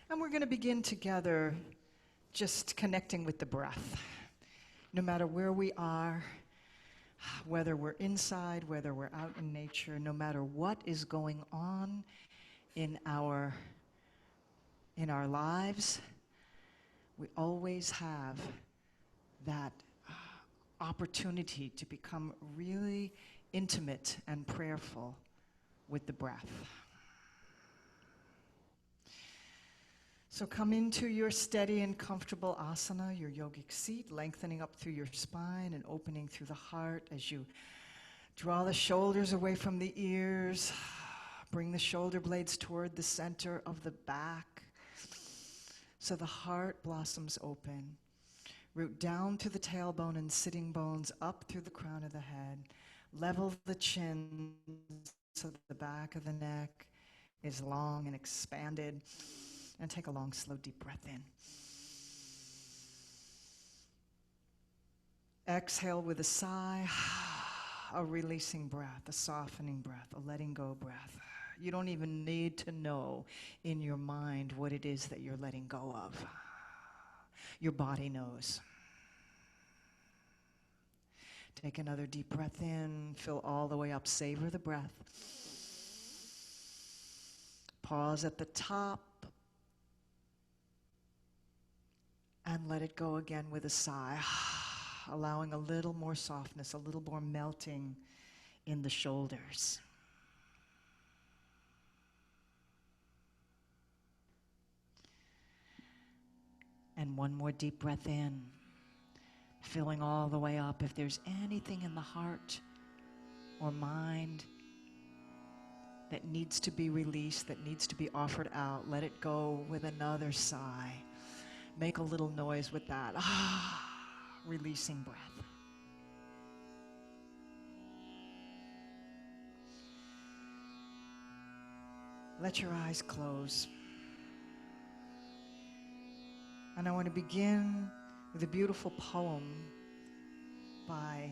And we're going to begin together just connecting with the breath. No matter where we are, whether we're inside, whether we're out in nature, no matter what is going on in our lives, we always have that opportunity to become really intimate and prayerful with the breath. So come into your steady and comfortable asana, your yogic seat, lengthening up through your spine and opening through the heart as you draw the shoulders away from the ears. Bring the shoulder blades toward the center of the back so the heart blossoms open. Root down to the tailbone and sitting bones up through the crown of the head. Level the chin so that the back of the neck is long and expanded. And take a long, slow, deep breath in. Exhale with a sigh, a releasing breath, a softening breath, a letting go breath. You don't even need to know in your mind what it is that you're letting go of. Your body knows. Take another deep breath in, fill all the way up, savor the breath. Pause at the top. And let it go again with a sigh, allowing a little more softness, a little more melting in the shoulders. And one more deep breath in, filling all the way up. If there's anything in the heart or mind that needs to be released, that needs to be offered out, let it go with another sigh. Make a little noise with that. Releasing breath. Let your eyes close. And I want to begin with a beautiful poem by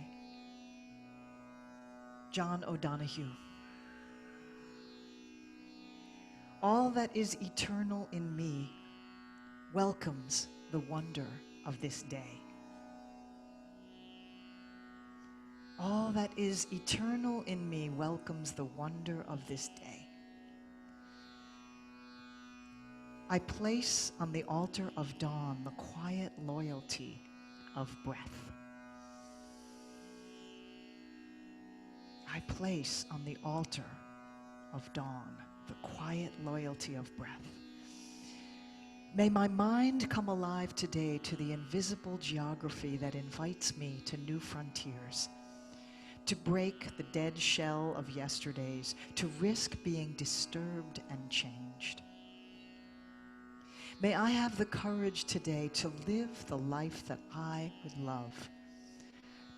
John O'Donohue. All that is eternal in me welcomes the wonder of this day. All that is eternal in me welcomes the wonder of this day. I place on the altar of dawn the quiet loyalty of breath. I place on the altar of dawn the quiet loyalty of breath. May my mind come alive today to the invisible geography that invites me to new frontiers, to break the dead shell of yesterdays, to risk being disturbed and changed. May I have the courage today to live the life that I would love,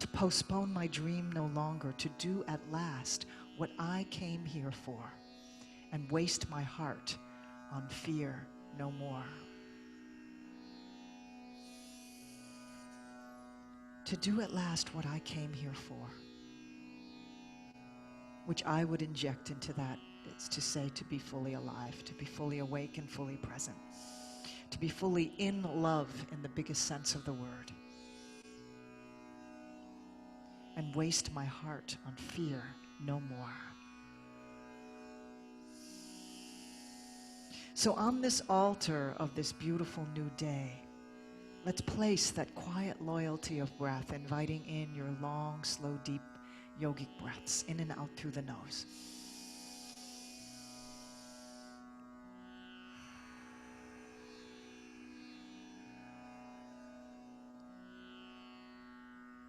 to postpone my dream no longer, to do at last what I came here for, and waste my heart on fear no more. To do at last what I came here for, which I would inject into that, is to say to be fully alive, to be fully awake and fully present, to be fully in love in the biggest sense of the word, and waste my heart on fear no more. So on this altar of this beautiful new day, let's place that quiet loyalty of breath, inviting in your long, slow, deep yogic breaths in and out through the nose.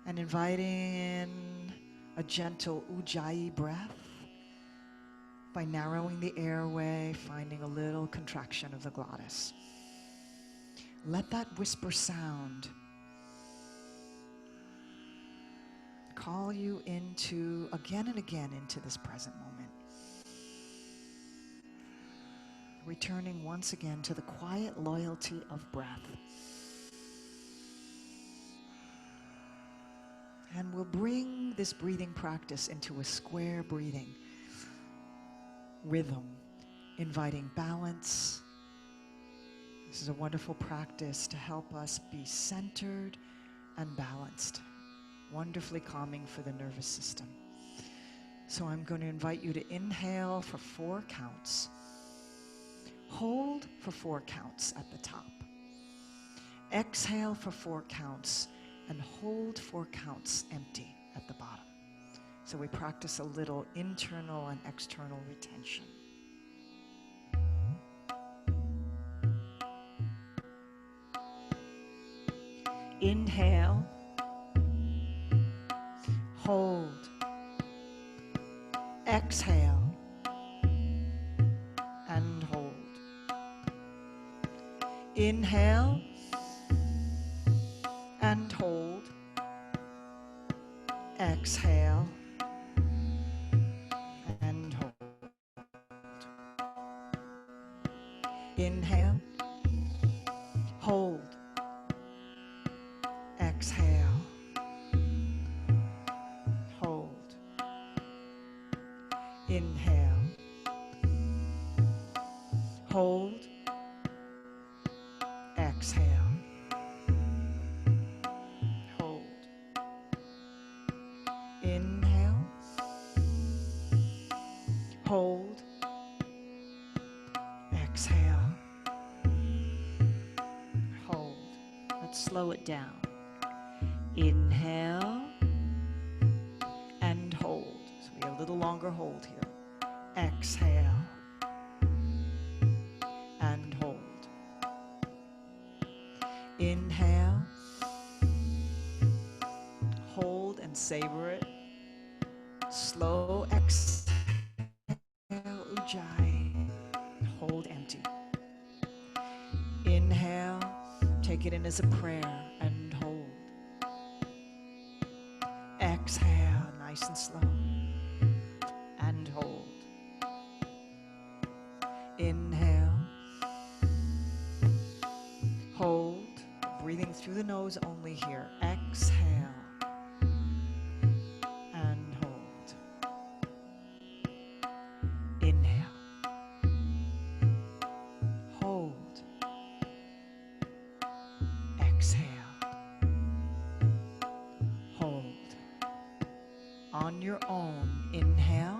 And inviting in a gentle ujjayi breath by narrowing the airway, finding a little contraction of the glottis. Let that whisper sound call you into, again and again, into this present moment. Returning once again to the quiet loyalty of breath. And we'll bring this breathing practice into a square breathing rhythm, inviting balance, This is a wonderful practice to help us be centered and balanced. Wonderfully calming for the nervous system. So I'm going to invite you to inhale for 4 counts. Hold for 4 counts at the top. Exhale for 4 counts and hold 4 counts empty at the bottom. So we practice a little internal and external retention. Inhale, hold, exhale, and hold. Inhale and hold. Exhale and hold. Inhale, hold, exhale, hold. Inhale, hold, exhale, hold. Inhale, hold, exhale, hold. Let's slow it down. Inhale and hold. So we get a little longer hold here. Exhale and hold. Inhale, hold and savor it. Slow exhale, ujjayi. Hold empty. Inhale, take it in as a prayer and hold. Exhale, nice and slow, and hold. Inhale, hold, breathing through the nose only here. Exhale, and hold. Inhale, hold, exhale, hold. On your own, inhale.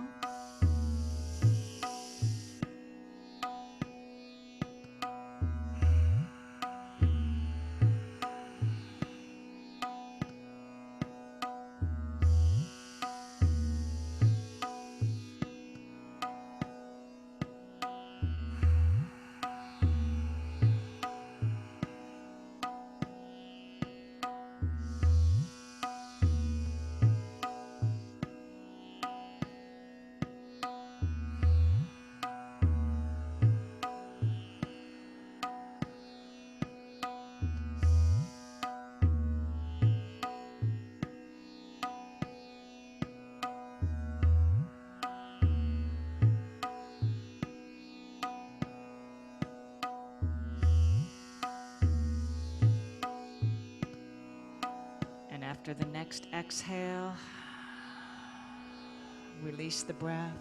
After the next exhale, release the breath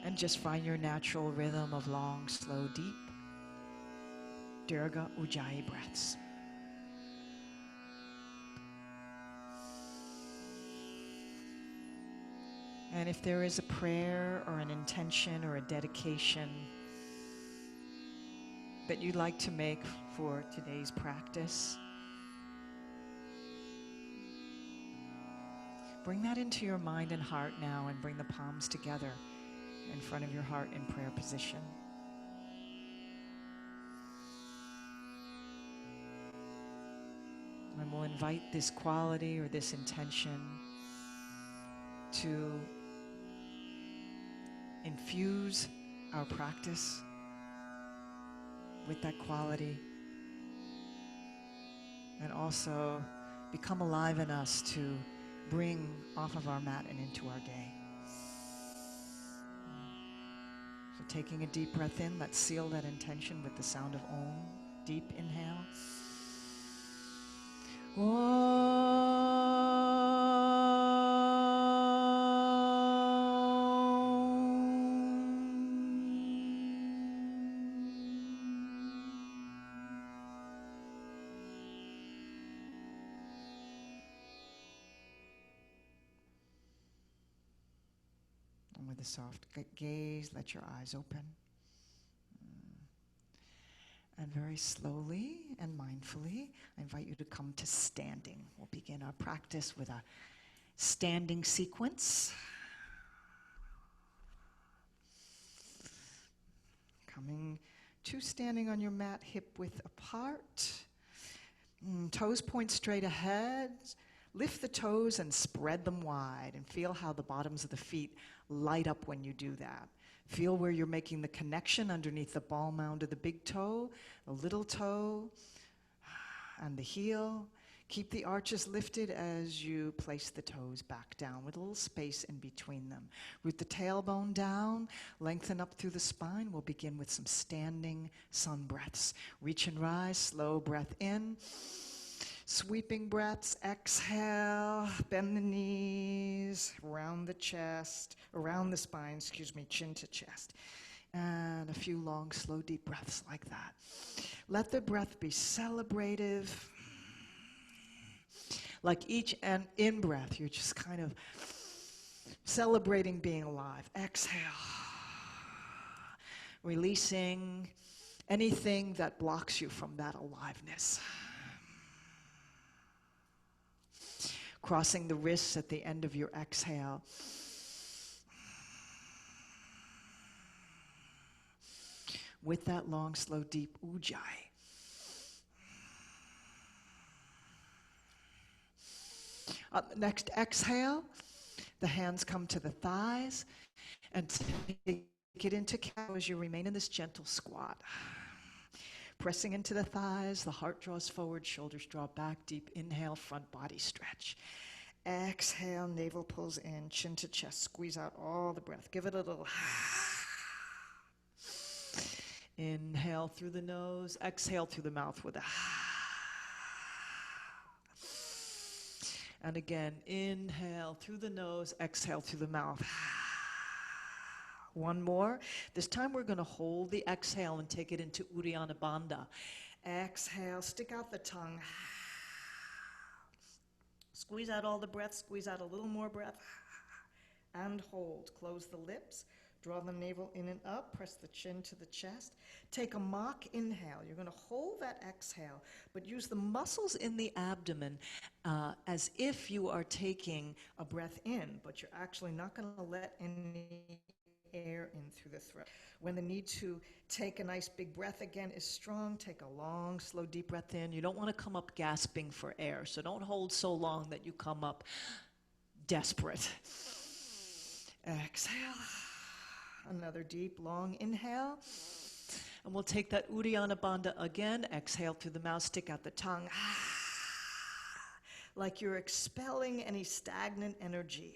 and just find your natural rhythm of long, slow, deep Dirga Ujjayi breaths. And if there is a prayer or an intention or a dedication that you'd like to make for today's practice, bring that into your mind and heart now and bring the palms together in front of your heart in prayer position. And we'll invite this quality or this intention to infuse our practice with that quality and also become alive in us to bring off of our mat and into our day. So taking a deep breath in, let's seal that intention with the sound of Om. Deep inhale. And with a soft gaze, let your eyes open. And very slowly and mindfully, I invite you to come to standing. We'll begin our practice with a standing sequence. Coming to standing on your mat, hip width apart. Toes point straight ahead. Lift the toes and spread them wide, and feel how the bottoms of the feet light up when you do that. Feel where you're making the connection underneath the ball mound of the big toe, the little toe, and the heel. Keep the arches lifted as you place the toes back down with a little space in between them. Root the tailbone down, lengthen up through the spine. We'll begin with some standing sun breaths. Reach and rise, slow breath in. Sweeping breaths, exhale, bend the knees, around the chest, around the spine, chin to chest. And a few long, slow, deep breaths like that. Let the breath be celebrative. Like each in-breath, you're just kind of celebrating being alive. Exhale. Releasing anything that blocks you from that aliveness. Crossing the wrists at the end of your exhale. With that long, slow, deep ujjayi. Next exhale, the hands come to the thighs and take it into cow as you remain in this gentle squat. Pressing into the thighs, the heart draws forward, shoulders draw back, deep inhale, front body stretch. Exhale, navel pulls in, chin to chest, squeeze out all the breath. Give it a little. Inhale through the nose, exhale through the mouth with a. And again, inhale through the nose, exhale through the mouth. One more. This time we're going to hold the exhale and take it into Uddiyana Bandha. Exhale, stick out the tongue. Squeeze out all the breath, squeeze out a little more breath. And hold. Close the lips. Draw the navel in and up. Press the chin to the chest. Take a mock inhale. You're going to hold that exhale, but use the muscles in the abdomen as if you are taking a breath in, but you're actually not going to let any air in through the throat. When the need to take a nice big breath again is strong, take a long, slow, deep breath in. You don't want to come up gasping for air, so don't hold so long that you come up desperate. Exhale. Another deep, long inhale. And we'll take that Uddiyana Bandha again. Exhale through the mouth, stick out the tongue. Like you're expelling any stagnant energy.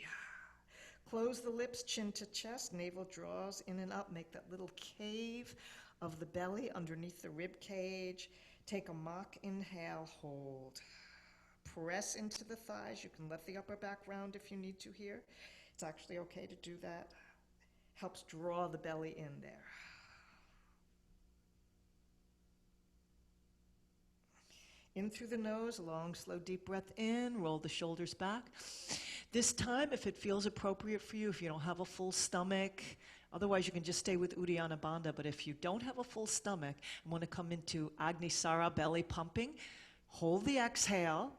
Close the lips, chin to chest, navel draws in and up. Make that little cave of the belly underneath the rib cage. Take a mock inhale, hold. Press into the thighs. You can let the upper back round if you need to here. It's actually okay to do that. Helps draw the belly in there. In through the nose, long, slow, deep breath in, roll the shoulders back. This time, if it feels appropriate for you, if you don't have a full stomach, otherwise you can just stay with Uddiyana Bandha, but if you don't have a full stomach and want to come into Agnisara, belly pumping, hold the exhale.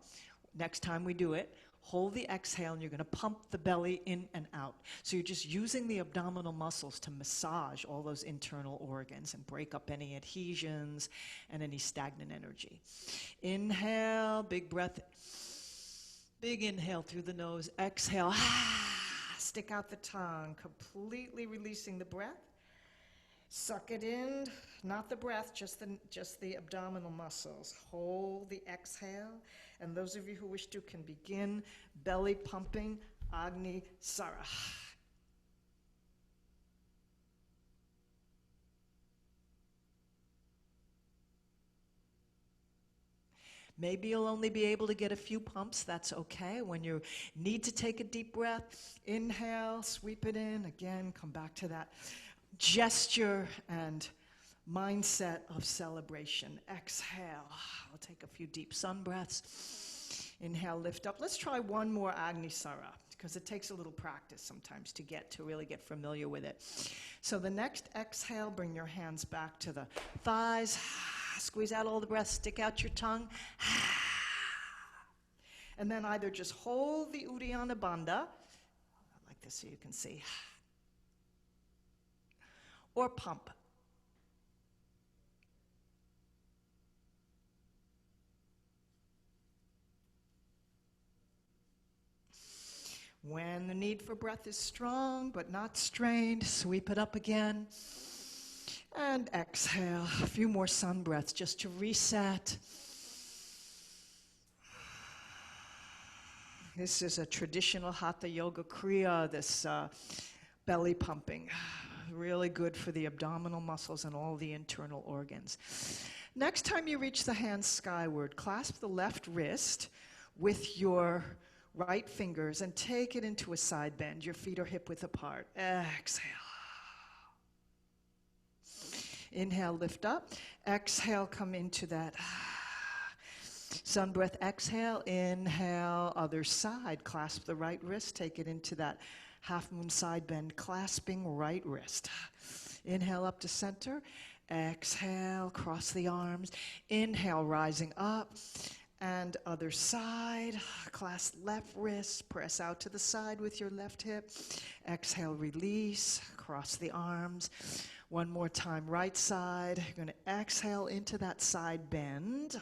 Next time we do it, hold the exhale and you're going to pump the belly in and out. So you're just using the abdominal muscles to massage all those internal organs and break up any adhesions and any stagnant energy. Inhale, big breath. Big inhale through the nose. Exhale. Stick out the tongue, completely releasing the breath. Suck it in, not the breath, just the abdominal muscles. Hold the exhale. And those of you who wish to can begin belly pumping Agni Sara. Maybe you'll only be able to get a few pumps. That's okay. When you need to take a deep breath, inhale, sweep it in. Again, come back to that gesture and mindset of celebration. Exhale. We'll take a few deep sun breaths. Inhale, lift up. Let's try one more Agnisara, because it takes a little practice sometimes to really get familiar with it. So the next exhale, bring your hands back to the thighs. Squeeze out all the breath, stick out your tongue. And then either just hold the Uddiyana Bandha, like this so you can see, or pump. When the need for breath is strong but not strained, sweep it up again. And exhale. A few more sun breaths just to reset. This is a traditional Hatha Yoga Kriya, this belly pumping. Really good for the abdominal muscles and all the internal organs. Next time you reach the hands skyward, clasp the left wrist with your right fingers and take it into a side bend. Your feet are hip-width apart. Exhale. Inhale, lift up. Exhale, come into that sun breath. Exhale, inhale, other side. Clasp the right wrist, take it into that half moon side bend, clasping right wrist. Inhale up to center. Exhale, cross the arms. Inhale, rising up. And other side, clasp left wrist, press out to the side with your left hip. Exhale, release, cross the arms. One more time, right side. You're going to exhale into that side bend.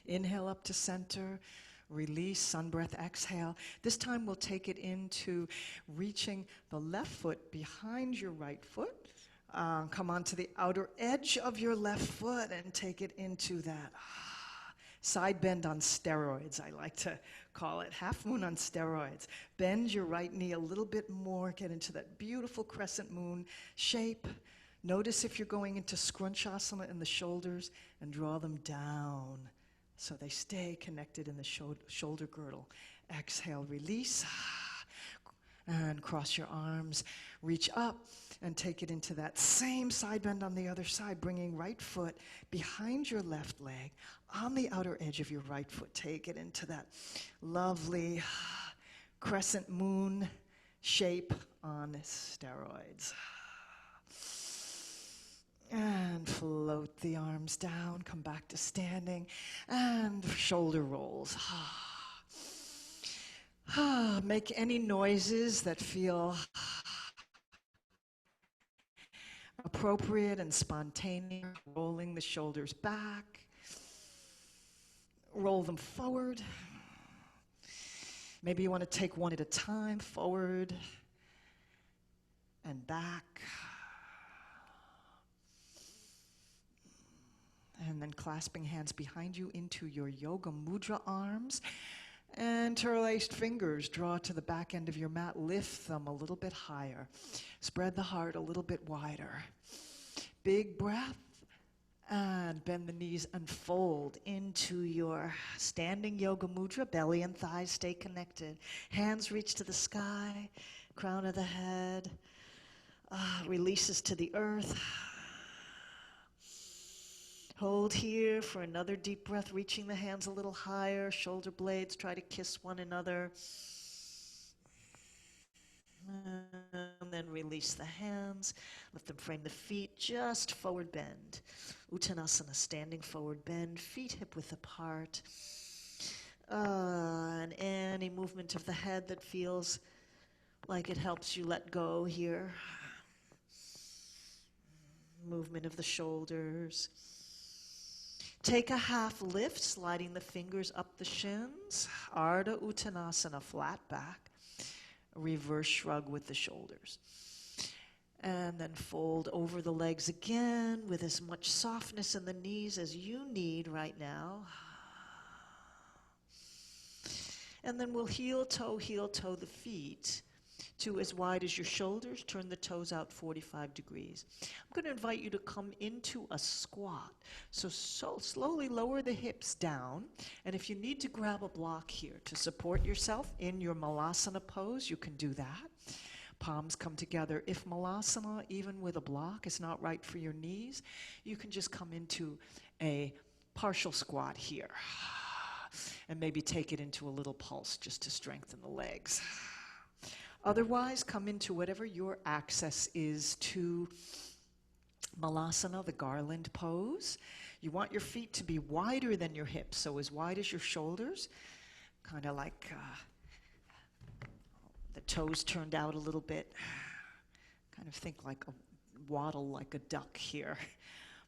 Inhale up to center, release, sun breath, exhale. This time we'll take it into reaching the left foot behind your right foot. Come onto the outer edge of your left foot and take it into that side bend on steroids, I like to call it. Half moon on steroids. Bend your right knee a little bit more. Get into that beautiful crescent moon shape. Notice if you're going into scrunchasana in the shoulders and draw them down so they stay connected in the shoulder girdle. Exhale, release. And cross your arms. Reach up and take it into that same side bend on the other side, bringing right foot behind your left leg on the outer edge of your right foot. Take it into that lovely crescent moon shape on steroids. And float the arms down, come back to standing, and shoulder rolls. Make any noises that feel appropriate and spontaneous. Rolling the shoulders back. Roll them forward. Maybe you want to take one at a time, forward and back. And then clasping hands behind you into your yoga mudra arms. Interlaced fingers, draw to the back end of your mat, lift them a little bit higher. Spread the heart a little bit wider. Big breath, and bend the knees and fold into your standing yoga mudra. Belly and thighs stay connected. Hands reach to the sky, crown of the head, releases to the earth. Hold here for another deep breath, reaching the hands a little higher, shoulder blades, try to kiss one another. And then release the hands, let them frame the feet, just forward bend. Uttanasana, standing forward bend, feet hip-width apart. And any movement of the head that feels like it helps you let go here. Movement of the shoulders. Take a half lift, sliding the fingers up the shins. Ardha Uttanasana, flat back. Reverse shrug with the shoulders. And then fold over the legs again with as much softness in the knees as you need right now. And then we'll heel toe the feet to as wide as your shoulders. Turn the toes out 45 degrees. I'm going to invite you to come into a squat. So slowly lower the hips down. And if you need to grab a block here to support yourself in your malasana pose, you can do that. Palms come together. If malasana, even with a block, is not right for your knees, you can just come into a partial squat here. And maybe take it into a little pulse just to strengthen the legs. Otherwise, come into whatever your access is to Malasana, the garland pose. You want your feet to be wider than your hips, so as wide as your shoulders, kind of like the toes turned out a little bit. Kind of think like a waddle like a duck here.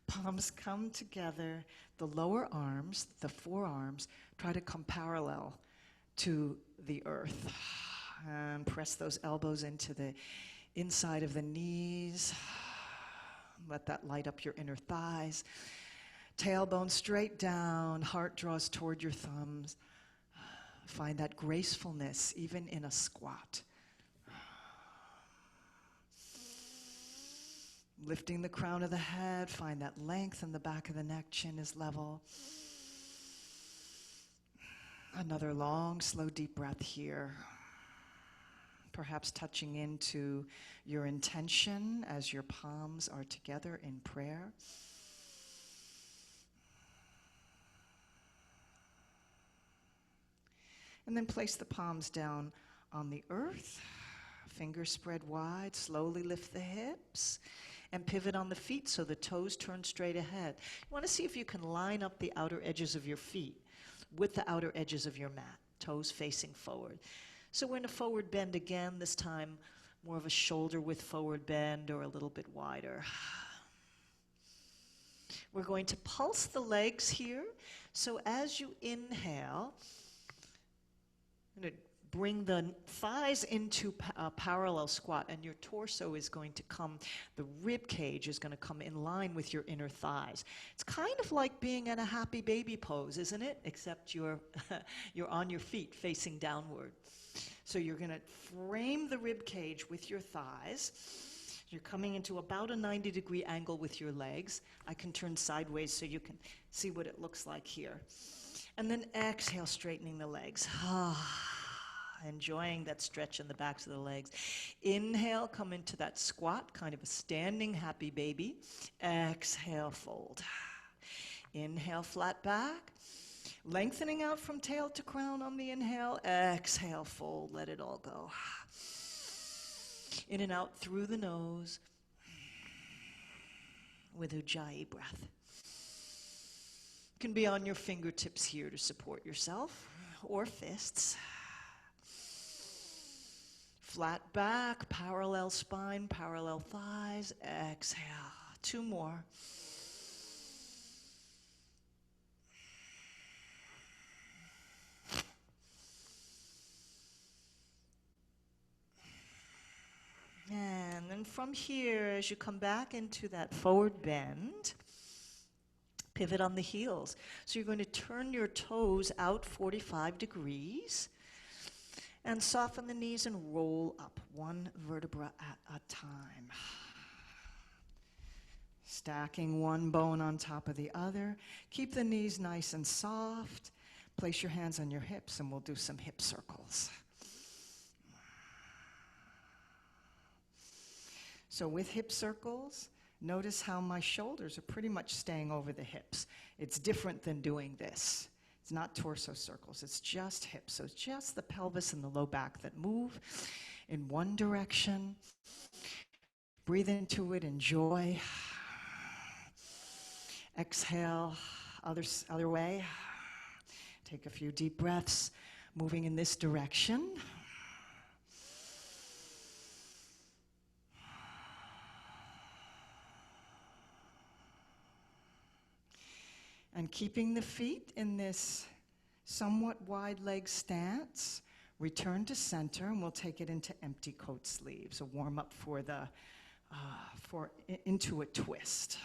Palms come together, the lower arms, the forearms, try to come parallel to the earth. And press those elbows into the inside of the knees. Let that light up your inner thighs. Tailbone straight down, heart draws toward your thumbs. Find that gracefulness even in a squat. Lifting the crown of the head, find that length in the back of the neck, chin is level. Another long, slow, deep breath here. Perhaps touching into your intention as your palms are together in prayer. And then place the palms down on the earth. Fingers spread wide. Slowly lift the hips. And pivot on the feet so the toes turn straight ahead. You want to see if you can line up the outer edges of your feet with the outer edges of your mat. Toes facing forward. So we're in a forward bend again, this time more of a shoulder width forward bend or a little bit wider. We're going to pulse the legs here. So as you inhale, I'm going to bring the thighs into a parallel squat, and your torso is going to come, the rib cage is going to come in line with your inner thighs. It's kind of like being in a happy baby pose, isn't it? Except you're on your feet facing downward. So you're going to frame the rib cage with your thighs. You're coming into about a 90-degree angle with your legs. I can turn sideways so you can see what it looks like here. And then exhale, straightening the legs. Enjoying that stretch in the backs of the legs. Inhale, come into that squat, kind of a standing happy baby. Exhale, fold. Inhale, flat back. Lengthening out from tail to crown on the inhale. Exhale, fold, let it all go. In and out through the nose with Ujjayi breath. You can be on your fingertips here to support yourself, or fists. Flat back, parallel spine, parallel thighs. Exhale. 2 more. And then from here, as you come back into that forward bend, pivot on the heels. So you're going to turn your toes out 45 degrees and soften the knees and roll up 1 vertebra at a time. Stacking one bone on top of the other. Keep the knees nice and soft. Place your hands on your hips and we'll do some hip circles. So with hip circles, notice how my shoulders are pretty much staying over the hips. It's different than doing this. It's not torso circles, it's just hips. So it's just the pelvis and the low back that move in one direction. Breathe into it, enjoy. Exhale, other way. Take a few deep breaths, moving in this direction. And keeping the feet in this somewhat wide leg stance, return to center, and we'll take it into empty coat sleeves, a warm up for into a twist.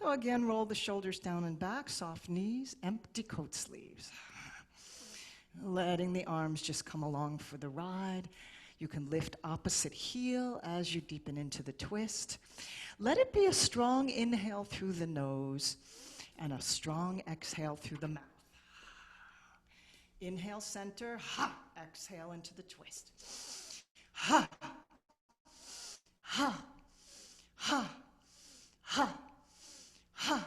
So again, roll the shoulders down and back, soft knees, empty coat sleeves. Letting the arms just come along for the ride. You can lift opposite heel as you deepen into the twist. Let it be a strong inhale through the nose and a strong exhale through the mouth. Inhale, center, ha, exhale into the twist. Ha, ha, ha, ha, ha,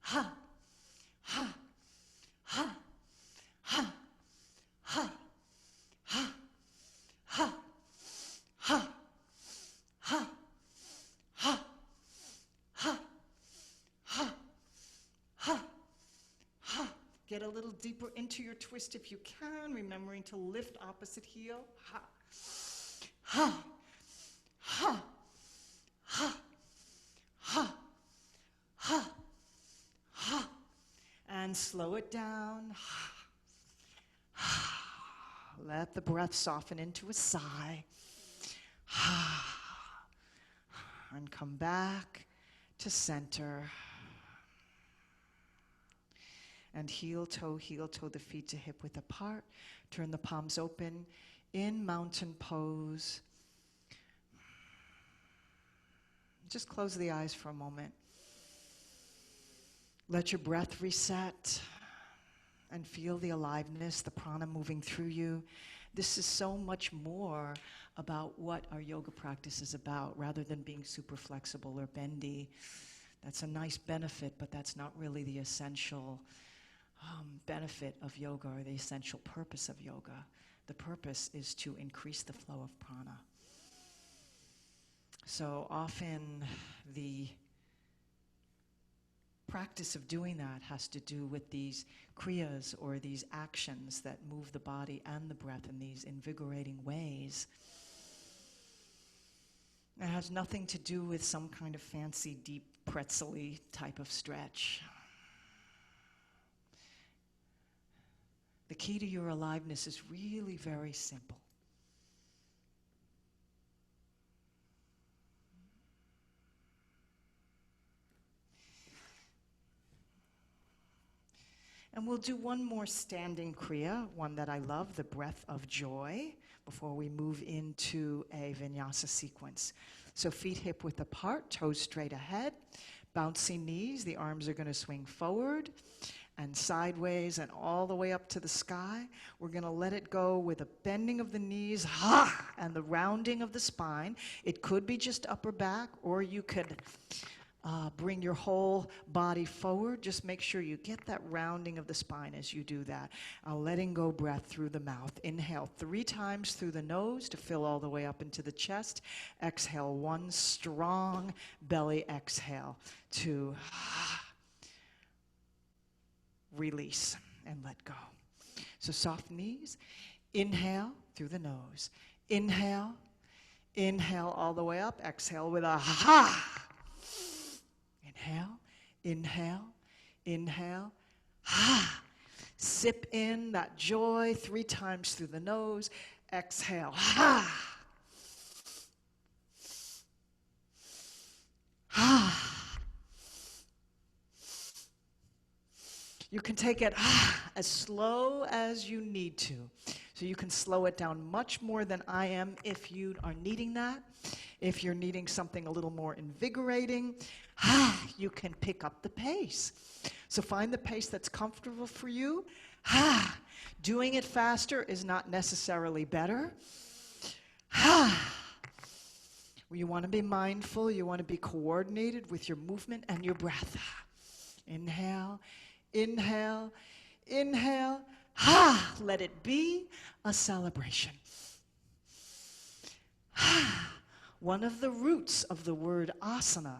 ha, ha, ha, get a little deeper into your twist if you can, remembering to lift opposite heel. Ha, ha, ha, ha, ha, ha, ha. And slow it down. Ha, ha. Let the breath soften into a sigh. Ha. And come back to center. And heel toe, the feet to hip width apart. Turn the palms open in mountain pose. Just close the eyes for a moment. Let your breath reset and feel the aliveness, the prana moving through you. This is so much more about what our yoga practice is about, rather than being super flexible or bendy. That's a nice benefit, but that's not really the essential benefit of yoga or the essential purpose of yoga. The purpose is to increase the flow of prana. So often the practice of doing that has to do with these kriyas, or these actions that move the body and the breath in these invigorating ways. It has nothing to do with some kind of fancy, deep, pretzel-y type of stretch. The key to your aliveness is really very simple. And we'll do one more standing kriya, one that I love, the breath of joy, before we move into a vinyasa sequence. So feet hip width apart, toes straight ahead, bouncy knees, the arms are going to swing forward and sideways and all the way up to the sky. We're going to let it go with a bending of the knees, and the rounding of the spine. It could be just upper back, or you could bring your whole body forward. Just make sure you get that rounding of the spine as you do that. A letting go breath through the mouth. Inhale 3 times through the nose to fill all the way up into the chest. Exhale 1 strong belly exhale to release and let go. So soft knees. Inhale through the nose. Inhale. Inhale all the way up. Exhale with a ha. Inhale, inhale, inhale, ha. Sip in that joy 3 times through the nose. Exhale, ha. Ha. You can take it as slow as you need to. So you can slow it down much more than I am if you are needing that. If you're needing something a little more invigorating, you can pick up the pace. So find the pace that's comfortable for you. Doing it faster is not necessarily better. You want to be mindful. You want to be coordinated with your movement and your breath. Inhale, inhale, inhale. Let it be a celebration. One of the roots of the word asana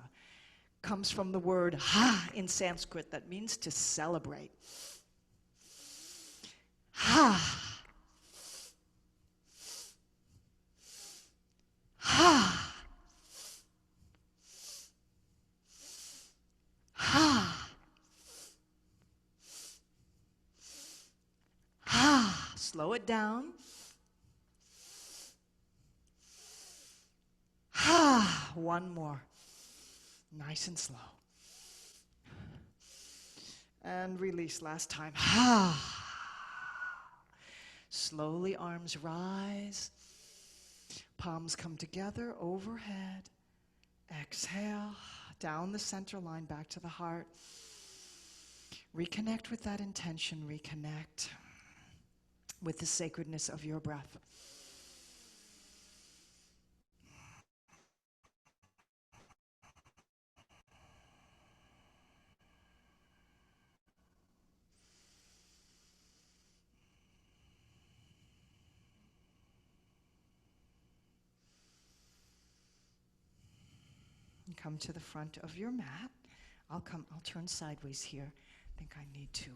comes from the word ha in Sanskrit, that means to celebrate. Ha. Ha. Ha. Ha. Slow it down. Ha. One more. Nice and slow. And release last time. Ha. Slowly arms rise. Palms come together overhead. Exhale. Down the center line, back to the heart. Reconnect with that intention. Reconnect with the sacredness of your breath. And come to the front of your mat. I'll turn sideways here. I think I need to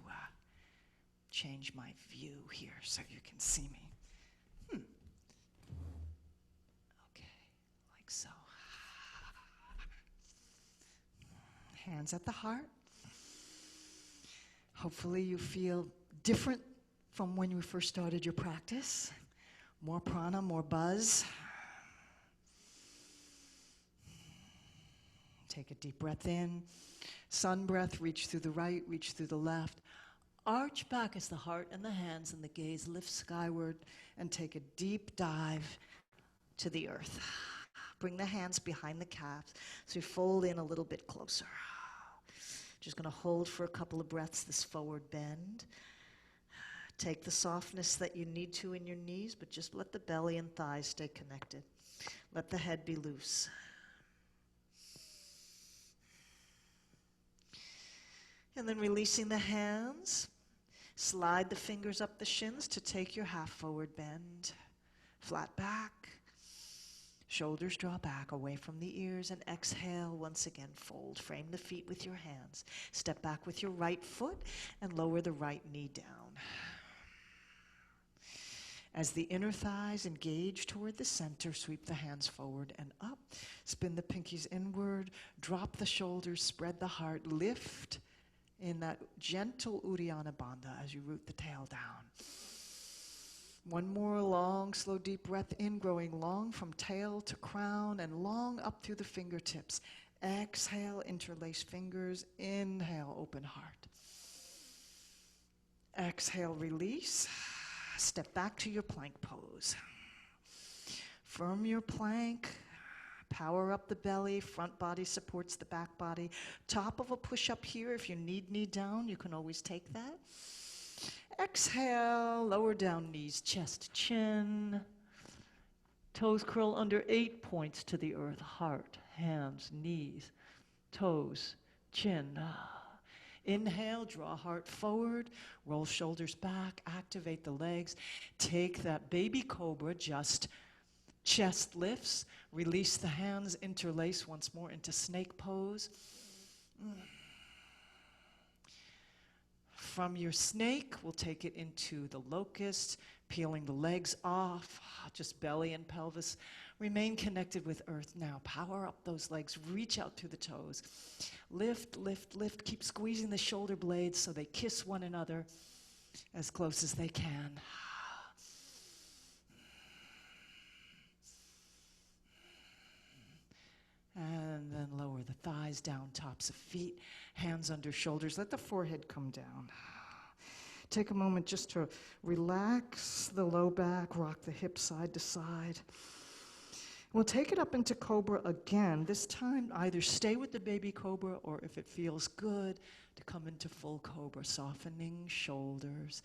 change my view here so you can see me. Okay, like so. Hands at the heart. Hopefully you feel different from when you first started your practice. More prana, more buzz. Take a deep breath in. Sun breath, reach through the right, reach through the left. Arch back as the heart and the hands and the gaze lift skyward, and take a deep dive to the earth. Bring the hands behind the calves so you fold in a little bit closer. Just going to hold for a couple of breaths this forward bend. Take the softness that you need to in your knees, but just let the belly and thighs stay connected. Let the head be loose. And then releasing the hands, slide the fingers up the shins to take your half forward bend. Flat back. Shoulders draw back away from the ears, and exhale. Once again, fold. Frame the feet with your hands. Step back with your right foot and lower the right knee down. As the inner thighs engage toward the center, sweep the hands forward and up. Spin the pinkies inward. Drop the shoulders. Spread the heart. Lift in that gentle Uddiyana Bandha as you root the tail down. One more long, slow, deep breath in, growing long from tail to crown and long up through the fingertips. Exhale, interlace fingers. Inhale, open heart. Exhale, release. Step back to your plank pose. Firm your plank. Power up the belly. Front body supports the back body. Top of a push-up here. If you need knee down, you can always take that. Exhale, lower down knees, chest, chin. Toes curl under 8 points to the earth. Heart, hands, knees, toes, chin. Inhale, draw heart forward, roll shoulders back, activate the legs. Take that baby cobra, just chest lifts. Release the hands, interlace once more into snake pose. From your snake, we'll take it into the locust, peeling the legs off, just belly and pelvis. Remain connected with earth now. Power up those legs, reach out through the toes. Lift, lift, lift. Keep squeezing the shoulder blades so they kiss one another as close as they can. And then lower the thighs down, tops of feet, hands under shoulders. Let the forehead come down. Take a moment just to relax the low back, rock the hips side to side. We'll take it up into cobra again. This time, either stay with the baby cobra, or if it feels good, to come into full cobra, softening shoulders,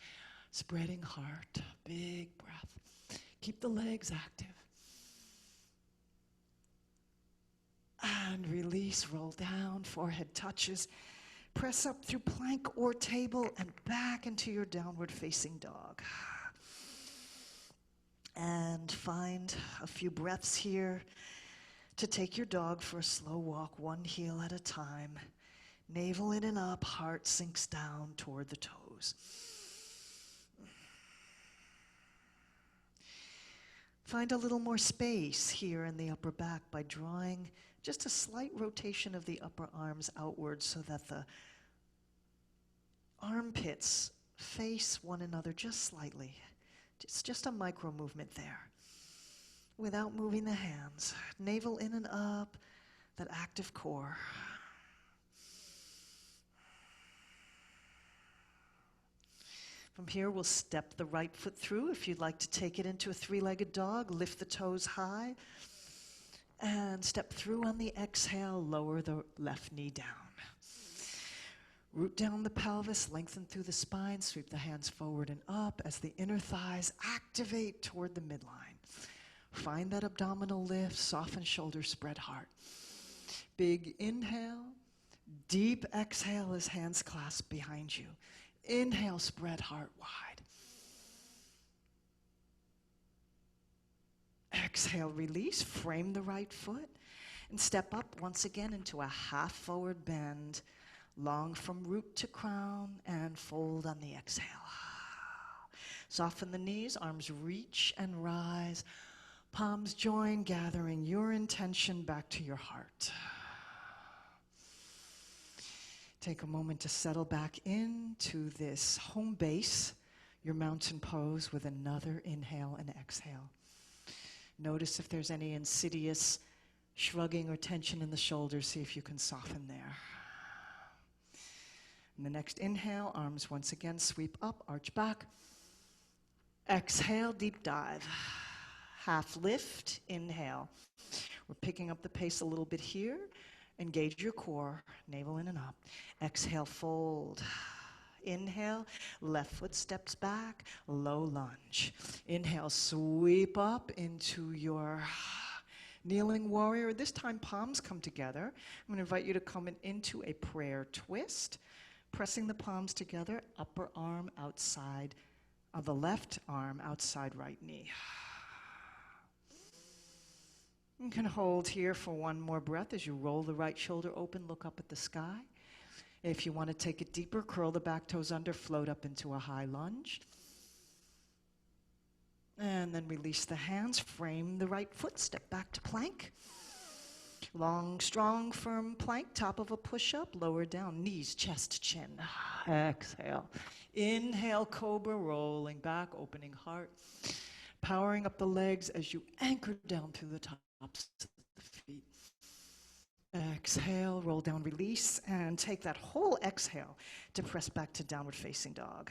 spreading heart, big breath. Keep the legs active. And release, roll down, forehead touches. Press up through plank or table and back into your downward facing dog. And find a few breaths here to take your dog for a slow walk, one heel at a time. Navel in and up, heart sinks down toward the toes. Find a little more space here in the upper back by drawing just a slight rotation of the upper arms outward so that the armpits face one another just slightly. It's just a micro movement there without moving the hands. Navel in and up, that active core. From here, we'll step the right foot through. If you'd like to take it into a three-legged dog, lift the toes high. And step through on the exhale, lower the left knee down. Root down the pelvis, lengthen through the spine, sweep the hands forward and up as the inner thighs activate toward the midline. Find that abdominal lift, soften shoulders, spread heart. Big inhale, deep exhale as hands clasp behind you. Inhale, spread heart wide. Exhale, release, frame the right foot, and step up once again into a half forward bend, long from root to crown, and fold on the exhale. Soften the knees, arms reach and rise. Palms join, gathering your intention back to your heart. Take a moment to settle back into this home base, your mountain pose, with another inhale and exhale. Notice if there's any insidious shrugging or tension in the shoulders. See if you can soften there. And the next inhale, arms once again sweep up, arch back. Exhale, deep dive. Half lift, inhale. We're picking up the pace a little bit here. Engage your core, navel in and up. Exhale, fold. Inhale, left foot steps back, low lunge. Inhale, sweep up into your kneeling warrior. This time, palms come together. I'm going to invite you to come into a prayer twist. Pressing the palms together, upper arm outside of the left arm, outside right knee. You can hold here for one more breath as you roll the right shoulder open, look up at the sky. If you want to take it deeper, curl the back toes under, float up into a high lunge. And then release the hands, frame the right foot, step back to plank. Long, strong, firm plank, top of a push-up, lower down, knees, chest, chin. Exhale. Inhale, cobra, rolling back, opening heart. Powering up the legs as you anchor down through the tops of the feet. Exhale, roll down, release, and take that whole exhale to press back to downward facing dog.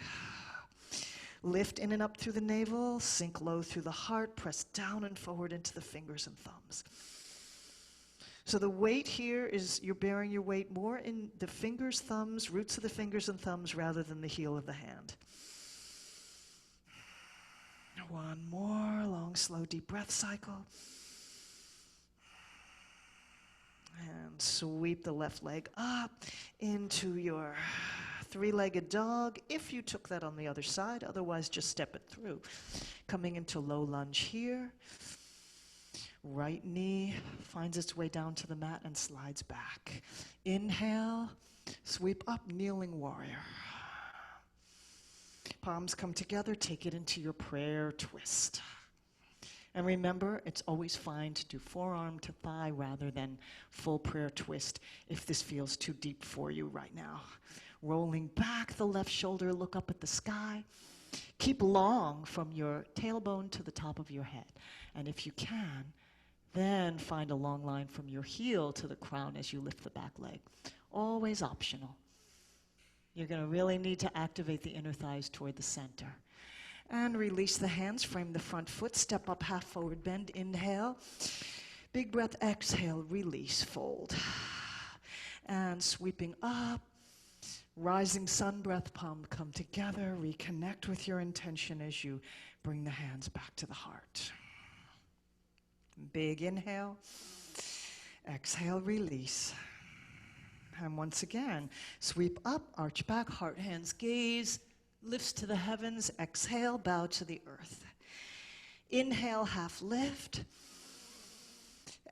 Lift in and up through the navel, sink low through the heart, press down and forward into the fingers and thumbs. So the weight here is you're bearing your weight more in the fingers, thumbs, roots of the fingers and thumbs rather than the heel of the hand. One more long, slow, deep breath cycle. And sweep the left leg up into your three-legged dog, if you took that on the other side. Otherwise, just step it through. Coming into low lunge here. Right knee finds its way down to the mat and slides back. Inhale, sweep up, kneeling warrior. Palms come together, take it into your prayer twist. And remember, it's always fine to do forearm to thigh rather than full prayer twist if this feels too deep for you right now. Rolling back the left shoulder, look up at the sky. Keep long from your tailbone to the top of your head. And if you can, then find a long line from your heel to the crown as you lift the back leg. Always optional. You're going to really need to activate the inner thighs toward the center. And release the hands, frame the front foot, step up, half forward bend, inhale. Big breath, exhale, release, fold. And sweeping up, rising sun breath, palm come together, reconnect with your intention as you bring the hands back to the heart. Big inhale, exhale, release. And once again, sweep up, arch back, heart, hands, gaze, lifts to the heavens, exhale, bow to the earth. Inhale, half lift.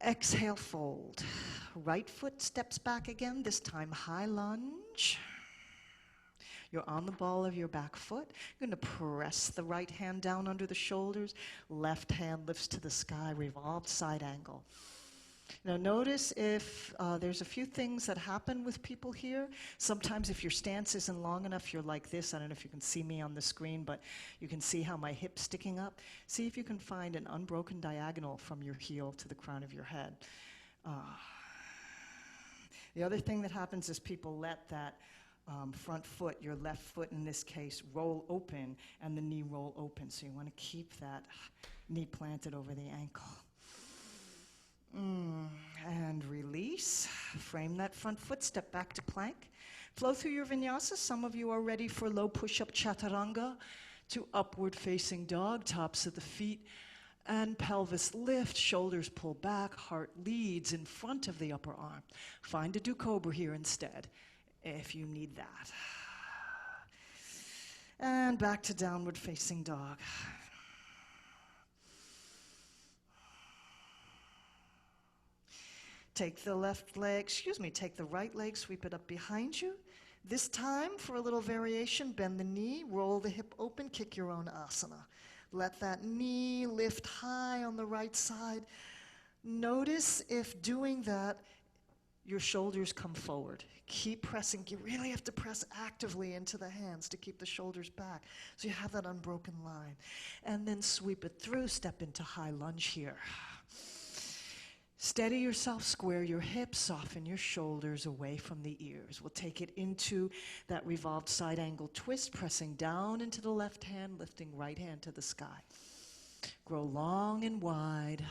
Exhale, fold. Right foot steps back again, this time high lunge. You're on the ball of your back foot. You're going to press the right hand down under the shoulders. Left hand lifts to the sky, revolved side angle. Now notice if there's a few things that happen with people here. Sometimes if your stance isn't long enough, you're like this. I don't know if you can see me on the screen, but you can see how my hip's sticking up. See if you can find an unbroken diagonal from your heel to the crown of your head. The other thing that happens is people let that front foot, your left foot in this case, roll open and the knee roll open. So you want to keep that knee planted over the ankle. And release. Frame that front foot, step back to plank. Flow through your vinyasa. Some of you are ready for low push-up chaturanga to upward facing dog, tops of the feet and pelvis lift, shoulders pull back, heart leads in front of the upper arm. Find a do cobra here instead if you need that. And back to downward facing dog. Take the right leg, sweep it up behind you. This time, for a little variation, bend the knee, roll the hip open, kick your own asana. Let that knee lift high on the right side. Notice if doing that, your shoulders come forward. Keep pressing. You really have to press actively into the hands to keep the shoulders back, so you have that unbroken line. And then sweep it through, step into high lunge here. Steady yourself, square your hips, soften your shoulders away from the ears. We'll take it into that revolved side angle twist, pressing down into the left hand, lifting right hand to the sky. Grow long and wide.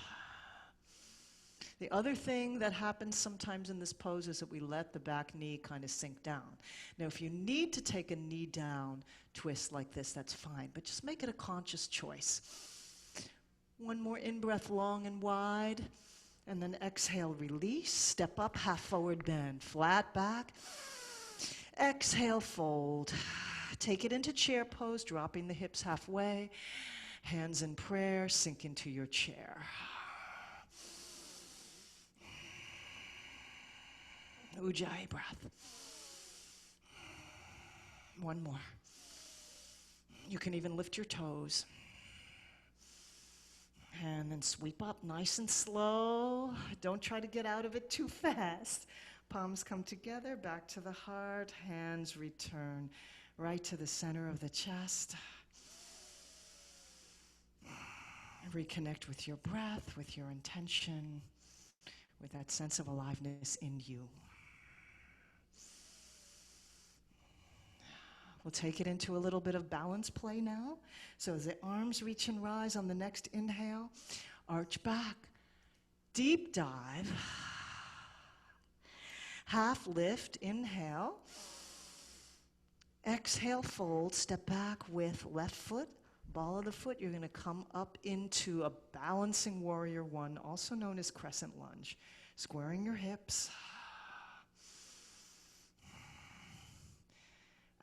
The other thing that happens sometimes in this pose is that we let the back knee kind of sink down. Now, if you need to take a knee down twist like this, that's fine, but just make it a conscious choice. One more in-breath, long and wide, and then exhale, release, step up, half forward bend, flat back. Exhale, fold. Take it into chair pose, dropping the hips halfway, hands in prayer, sink into your chair. Ujjayi breath. One more. You can even lift your toes. And then sweep up nice and slow. Don't try to get out of it too fast. Palms come together, back to the heart. Hands return right to the center of the chest. Reconnect with your breath, with your intention, with that sense of aliveness in you. We'll take it into a little bit of balance play now. So as the arms reach and rise on the next inhale, arch back, deep dive, half lift, inhale, exhale, fold, step back with left foot, ball of the foot. You're going to come up into a balancing warrior one, also known as crescent lunge, squaring your hips.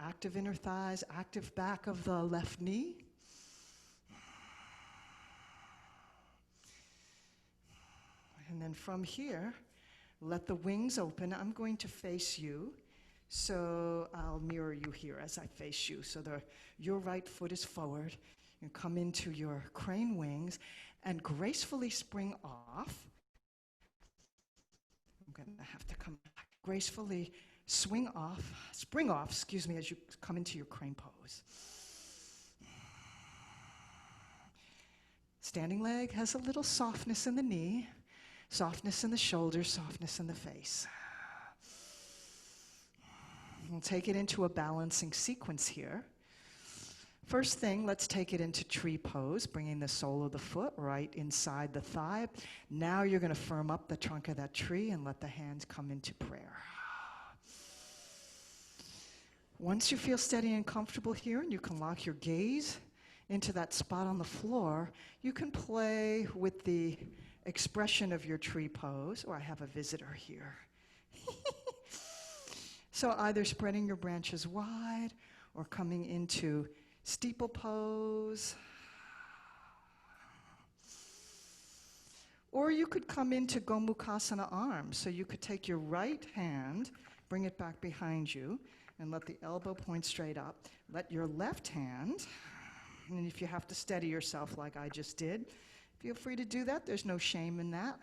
Active inner thighs, active back of the left knee. And then from here, let the wings open. I'm going to face you, so I'll mirror you here as I face you. So your right foot is forward. You come into your crane wings and gracefully spring off. I'm going to have to come back. Gracefully spring off, as you come into your crane pose. Standing leg has a little softness in the knee, softness in the shoulders, softness in the face. We'll take it into a balancing sequence here. First thing, let's take it into tree pose, bringing the sole of the foot right inside the thigh. Now you're going to firm up the trunk of that tree and let the hands come into prayer. Once you feel steady and comfortable here, and you can lock your gaze into that spot on the floor, you can play with the expression of your tree pose. Oh, I have a visitor here. So either spreading your branches wide or coming into steeple pose. Or you could come into Gomukhasana arms. So you could take your right hand, bring it back behind you, and let the elbow point straight up. Let your left hand, and if you have to steady yourself like I just did, feel free to do that. There's no shame in that.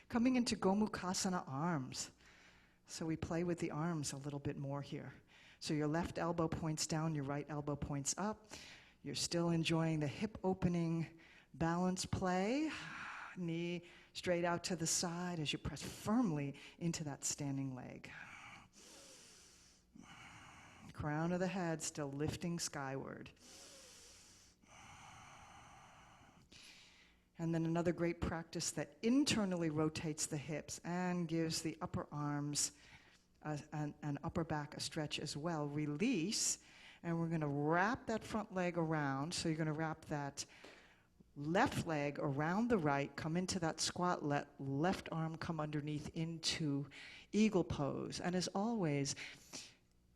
Coming into Gomukhasana arms. So we play with the arms a little bit more here. So your left elbow points down, your right elbow points up. You're still enjoying the hip opening balance play. Knee straight out to the side as you press firmly into that standing leg. Crown of the head still lifting skyward. And then another great practice that internally rotates the hips and gives the upper arms and upper back a stretch as well. Release, and we're going to wrap that front leg around. So you're going to wrap that left leg around the right, come into that squat, let left arm come underneath into eagle pose. And as always,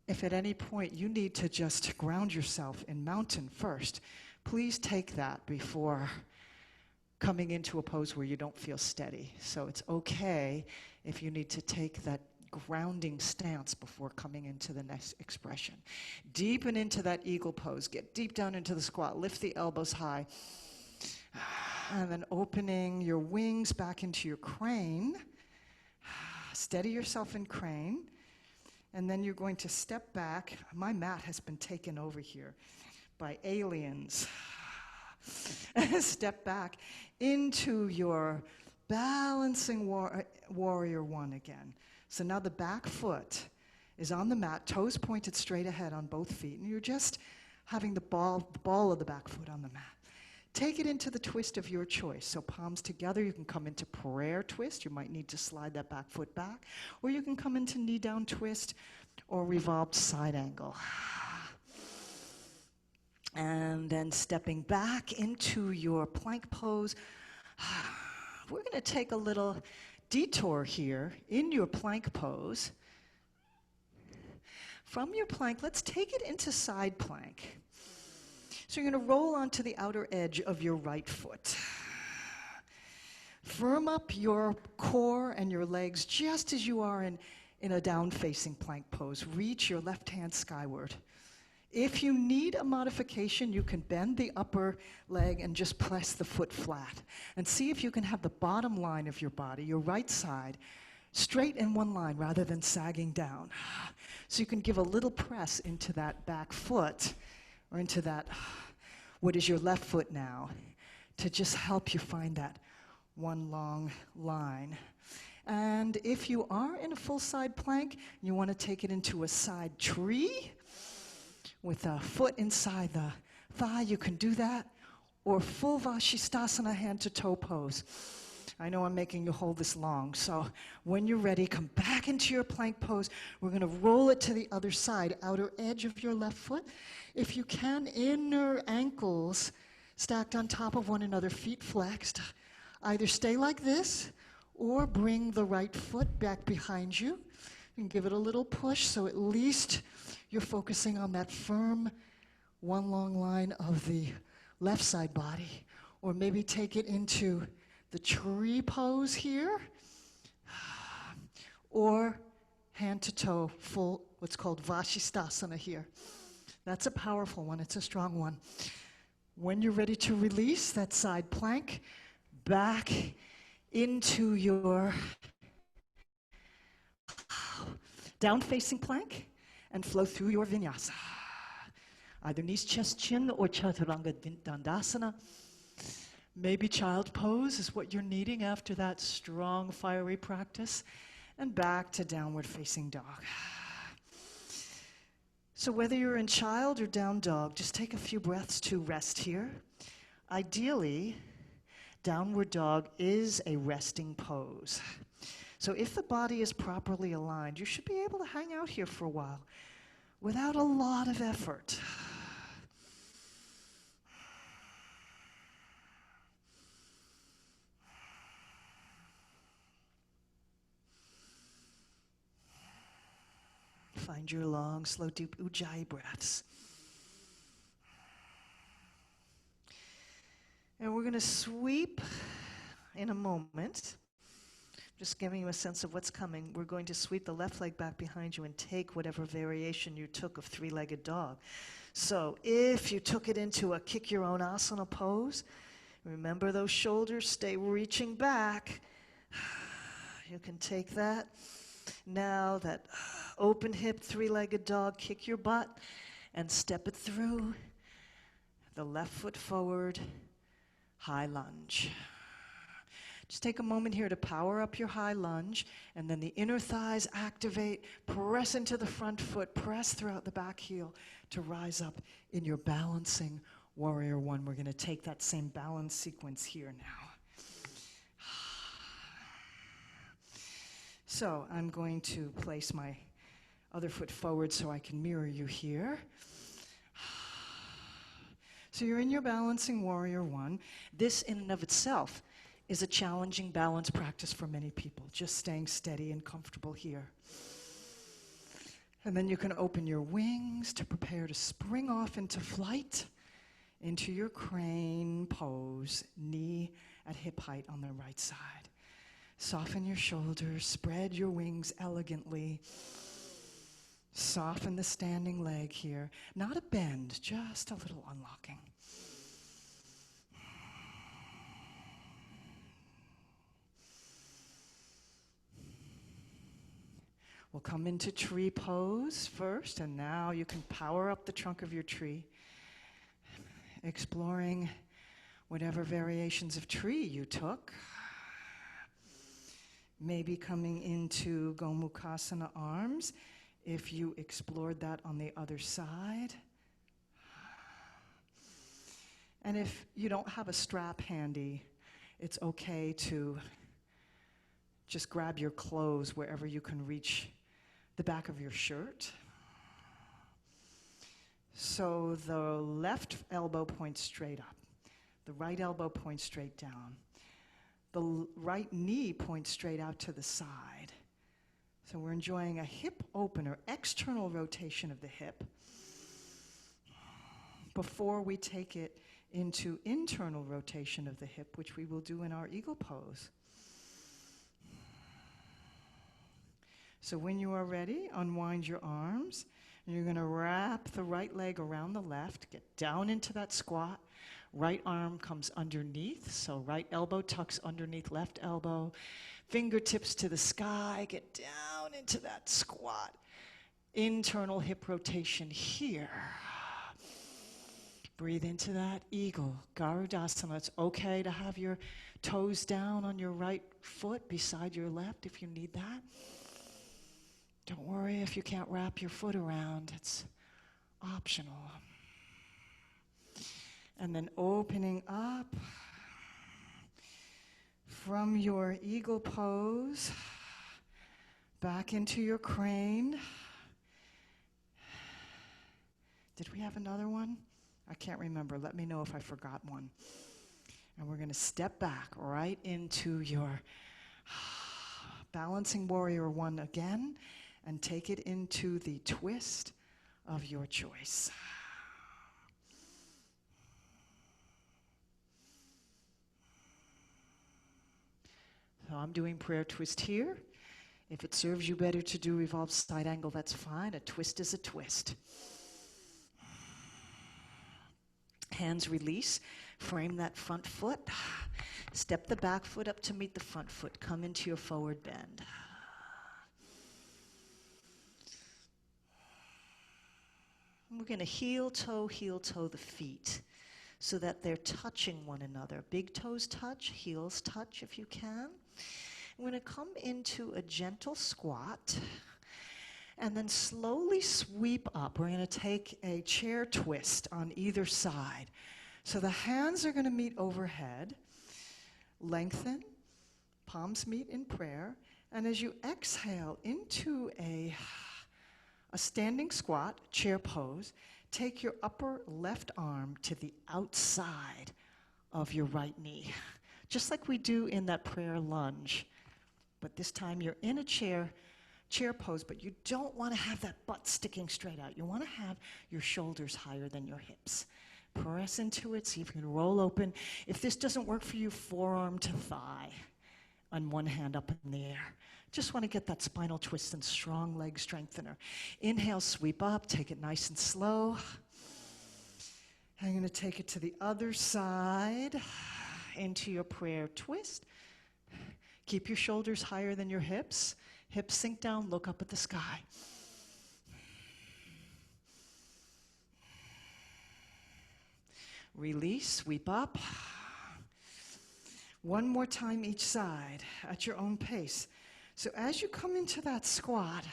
if at any point you need to just ground yourself in mountain first, please take that before coming into a pose where you don't feel steady. So it's okay if you need to take that grounding stance before coming into the next expression. Deepen into that eagle pose. Get deep down into the squat. Lift the elbows high. And then opening your wings back into your crane. Steady yourself in crane. And then you're going to step back. My mat has been taken over here by aliens. Step back into your balancing warrior one again. So now the back foot is on the mat, toes pointed straight ahead on both feet, and you're just having the ball of the back foot on the mat. Take it into the twist of your choice. So palms together, you can come into prayer twist. You might need to slide that back foot back. Or you can come into knee down twist or revolved side angle. And then stepping back into your plank pose. We're going to take a little detour here in your plank pose. From your plank, let's take it into side plank. So you're going to roll onto the outer edge of your right foot. Firm up your core and your legs just as you are in a down-facing plank pose. Reach your left hand skyward. If you need a modification, you can bend the upper leg and just press the foot flat. And see if you can have the bottom line of your body, your right side, straight in one line rather than sagging down. So you can give a little press into that back foot, or into that, what is your left foot now, to just help you find that one long line. And if you are in a full side plank, you want to take it into a side tree with a foot inside the thigh, you can do that. Or full Vashisthasana hand to toe pose. I know I'm making you hold this long, so when you're ready, come back into your plank pose. We're going to roll it to the other side, outer edge of your left foot. If you can, inner ankles stacked on top of one another, feet flexed. Either stay like this, or bring the right foot back behind you. And give it a little push, so at least you're focusing on that firm, one long line of the left side body. Or maybe take it into the tree pose here. Or hand to toe, full, what's called Vashisthasana here. That's a powerful one, it's a strong one. When you're ready to release that side plank, back into your down-facing plank and flow through your vinyasa. Either knees, chest, chin, or chaturanga dandasana. Maybe child pose is what you're needing after that strong, fiery practice. And back to downward facing dog. So whether you're in child or down dog, just take a few breaths to rest here. Ideally, downward dog is a resting pose. So if the body is properly aligned, you should be able to hang out here for a while without a lot of effort. Find your long, slow, deep Ujjayi breaths. And we're going to sweep in a moment. Just giving you a sense of what's coming. We're going to sweep the left leg back behind you and take whatever variation you took of three-legged dog. So if you took it into a kick your own asana pose, remember those shoulders, stay reaching back. You can take that. Now that open hip, three-legged dog, kick your butt and step it through. The left foot forward, high lunge. Just take a moment here to power up your high lunge, and then the inner thighs activate, press into the front foot, press throughout the back heel to rise up in your balancing warrior one. We're going to take that same balance sequence here now. So I'm going to place my other foot forward so I can mirror you here. So you're in your balancing warrior one. This in and of itself is a challenging balance practice for many people, just staying steady and comfortable here. And then you can open your wings to prepare to spring off into flight, into your crane pose, knee at hip height on the right side. Soften your shoulders, spread your wings elegantly. Soften the standing leg here. Not a bend, just a little unlocking. We'll come into tree pose first, and now you can power up the trunk of your tree, exploring whatever variations of tree you took. Maybe coming into Gomukhasana arms, if you explored that on the other side. And if you don't have a strap handy, it's okay to just grab your clothes wherever you can reach the back of your shirt. So the left elbow points straight up. The right elbow points straight down. The right knee points straight out to the side. So we're enjoying a hip opener, external rotation of the hip, before we take it into internal rotation of the hip, which we will do in our eagle pose. So when you are ready, unwind your arms, and you're going to wrap the right leg around the left, get down into that squat. Right arm comes underneath, so right elbow tucks underneath left elbow. Fingertips to the sky, get down into that squat. Internal hip rotation here. Breathe into that eagle, Garudasana. It's okay to have your toes down on your right foot beside your left if you need that. Don't worry if you can't wrap your foot around, it's optional. And then opening up from your eagle pose, back into your crane. Did we have another one? I can't remember. Let me know if I forgot one. And we're going to step back right into your balancing warrior one again and take it into the twist of your choice. So I'm doing prayer twist here. If it serves you better to do revolved side angle, that's fine. A twist is a twist. Hands release. Frame that front foot. Step the back foot up to meet the front foot. Come into your forward bend. We're going to heel toe the feet so that they're touching one another. Big toes touch, heels touch if you can. We're going to come into a gentle squat and then slowly sweep up. We're going to take a chair twist on either side. So the hands are going to meet overhead, lengthen, palms meet in prayer, and as you exhale into a standing squat, chair pose, take your upper left arm to the outside of your right knee, just like we do in that prayer lunge. But this time you're in a chair pose, but you don't want to have that butt sticking straight out. You want to have your shoulders higher than your hips. Press into it, see if you can roll open. If this doesn't work for you, forearm to thigh and one hand up in the air. Just want to get that spinal twist and strong leg strengthener. Inhale, sweep up, take it nice and slow. I'm going to take it to the other side into your prayer twist. Keep your shoulders higher than your hips. Hips sink down, look up at the sky. Release, sweep up. One more time each side at your own pace. So as you come into that squat,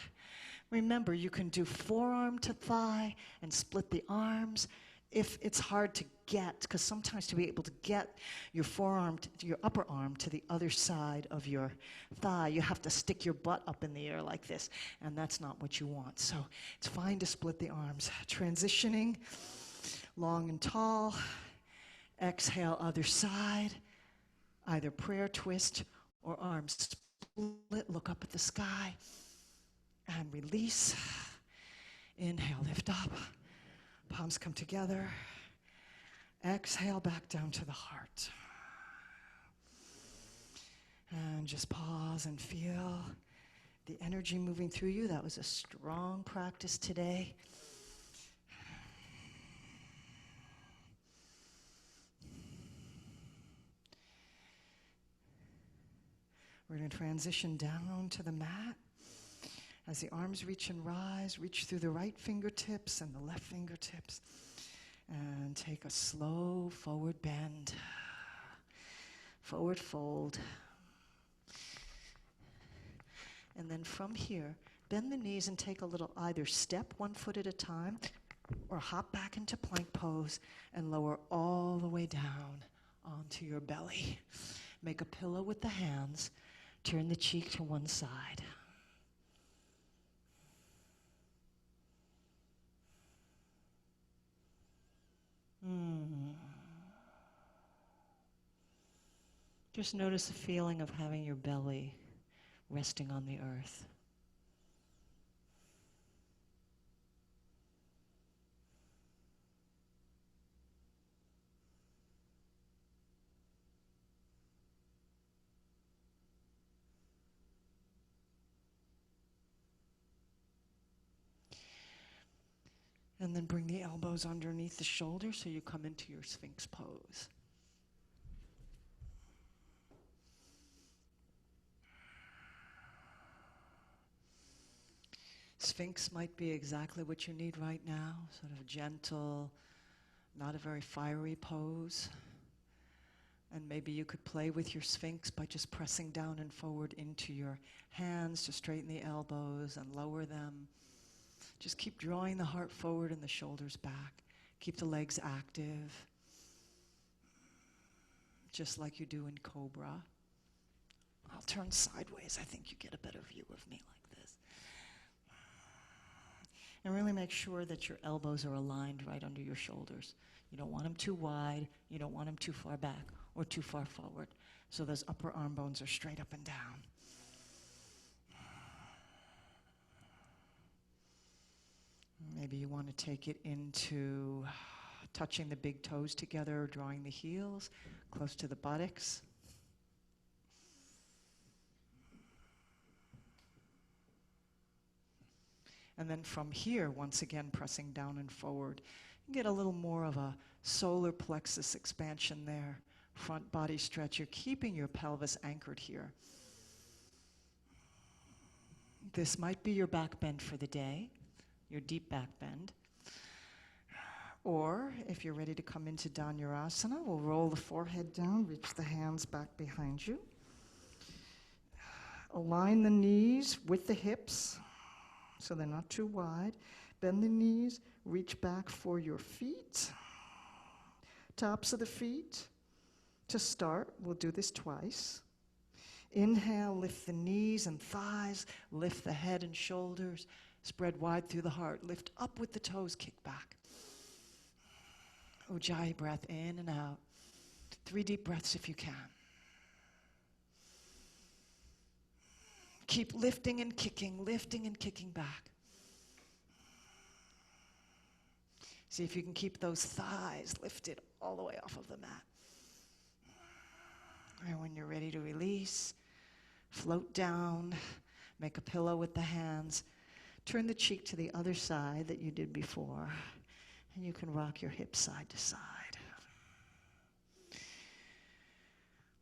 remember you can do forearm to thigh and split the arms if it's hard to get, because sometimes to be able to get your forearm, your upper arm to the other side of your thigh, you have to stick your butt up in the air like this, and that's not what you want. So it's fine to split the arms. Transitioning, long and tall. Exhale, other side. Either prayer twist or arms split, look up at the sky, and release. Inhale, lift up. Palms come together. Exhale, back down to the heart. And just pause and feel the energy moving through you. That was a strong practice today. We're going to transition down to the mat. As the arms reach and rise, reach through the right fingertips and the left fingertips. And take a slow forward bend. Forward fold. And then from here, bend the knees and take a little either step 1 foot at a time or hop back into plank pose and lower all the way down onto your belly. Make a pillow with the hands. Turn the cheek to one side. Just notice the feeling of having your belly resting on the earth. And then bring the elbows underneath the shoulders so you come into your Sphinx pose. Sphinx might be exactly what you need right now, sort of gentle, not a very fiery pose. And maybe you could play with your Sphinx by just pressing down and forward into your hands to straighten the elbows and lower them. Just keep drawing the heart forward and the shoulders back. Keep the legs active, just like you do in Cobra. I'll turn sideways. I think you get a better view of me like this. And really make sure that your elbows are aligned right under your shoulders. You don't want them too wide. You don't want them too far back or too far forward. So those upper arm bones are straight up and down. Maybe you want to take it into touching the big toes together, drawing the heels close to the buttocks. And then from here, once again, pressing down and forward, you get a little more of a solar plexus expansion there. Front body stretch. You're keeping your pelvis anchored here. This might be your back bend for the day, your deep back bend. Or if you're ready to come into Dhanurasana, we'll roll the forehead down, reach the hands back behind you. Align the knees with the hips so they're not too wide. Bend the knees, reach back for your feet. Tops of the feet. To start, we'll do this twice. Inhale, lift the knees and thighs, lift the head and shoulders, spread wide through the heart, lift up with the toes, kick back. Ujjayi breath in and out. 3 deep breaths if you can. Keep lifting and kicking back. See if you can keep those thighs lifted all the way off of the mat. And when you're ready to release, float down, make a pillow with the hands, turn the cheek to the other side that you did before, and you can rock your hips side to side.